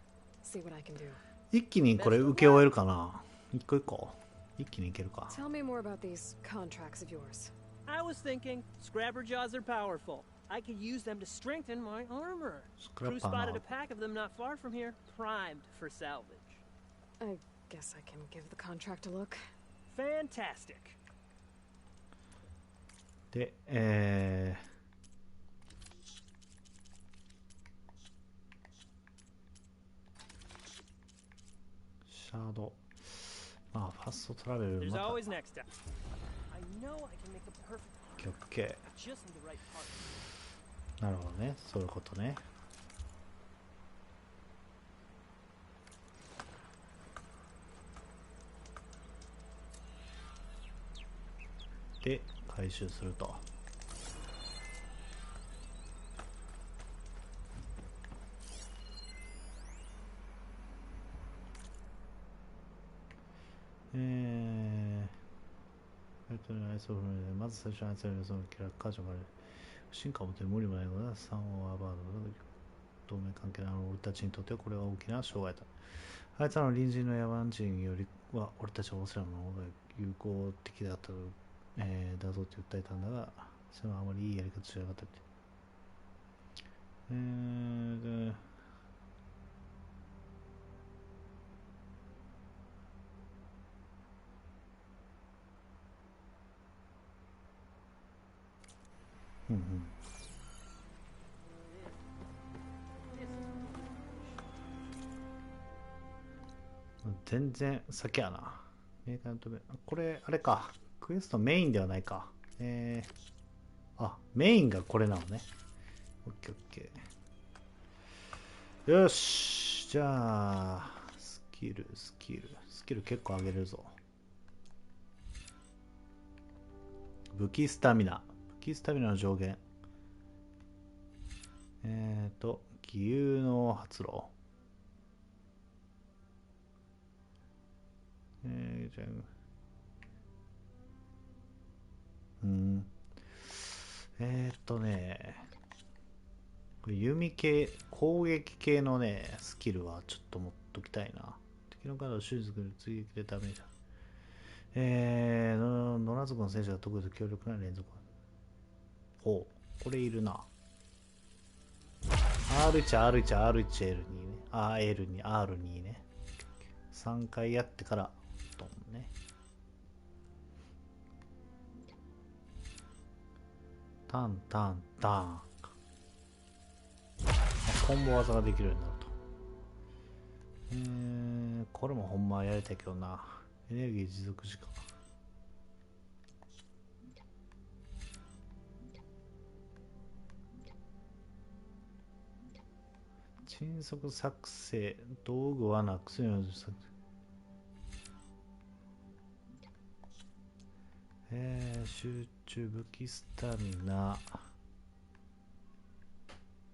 See what I can do. 一気にこれ受け終えるかな。一個一個一気にいけるか。 Tell me more about these contracts of yours. I was thinking, scrapper jaws are powerful. I could use them to strengthen my armor. Crew spotted a pack of them not far from here, primed for salvage. I guess I can give the contract a look. Fantastic. で、シャドウ。まあ、ファストトラベル There's また。 always next step. I know I can make the perfect OK OK。 just need the right part. なるほどね。そういうことね。で、回収すると。まず最初に集めるそのキャラカージョンがある。進化を持って無理もないことだ。3をアバード。同盟関係のある俺たちにとってはこれは大きな障害だ。あいつらの隣人の野蛮人よりは俺たちはオスラムの方が有効的だっただぞって訴えたんだが、それはあまりいいやり方しなかったって。うんうん。全然先やな。メーカーの飛べ。これ、あれか。クエストメインではないか。あ、メインがこれなのね。オッケーオッケー。よし。じゃあ、スキル結構上げるぞ。武器スタミナの上限。義勇の発露。じゃあこれ弓系、攻撃系のね、スキルはちょっと持っときたいな。敵のカードを手術する追撃でダメージ。野良族の戦士が得意と強力な連続。ほう、これいるな。R1、L2 ね。L2、R2 ね。3回やってから、ドンね。タン。コンボ技ができるようになると。これもほんまはやりたいけどな。エネルギー持続時間。迅速作成、道具はなくすように作成。集中、武器スタミナ。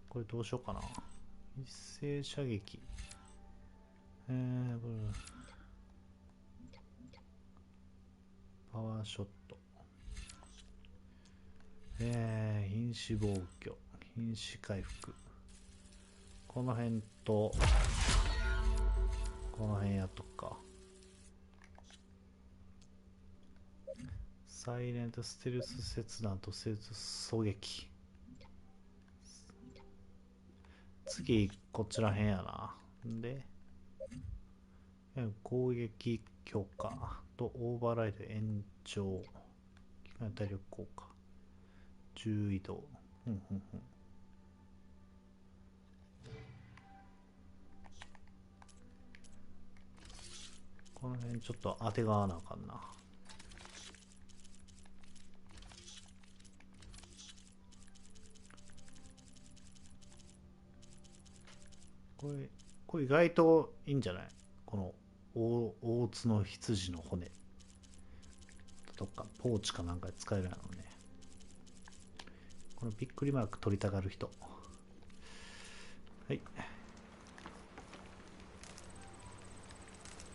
これどうしようかな。一斉射撃。これパワーショット。瀕死防御。瀕死回復。この辺と、この辺やっとくか。サイレントステルス切断とステルス狙撃。次、こちら辺やな。で、攻撃強化とオーバーライド延長。機械体力効果。重移動。この辺ちょっと当てがわなあかんな。これ意外といいんじゃない？この大津の羊の骨とかポーチかなんかで使えるやろね。このびっくりマーク取りたがる人。はい。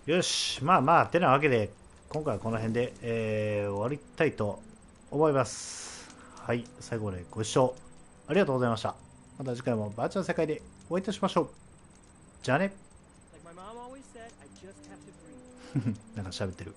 よし、まあまあ、てなわけで、今回はこの辺で、終わりたいと思います。はい、最後までご視聴ありがとうございました。また次回もバーチャルの世界でお会いいたしましょう。じゃあね。なんか喋ってる。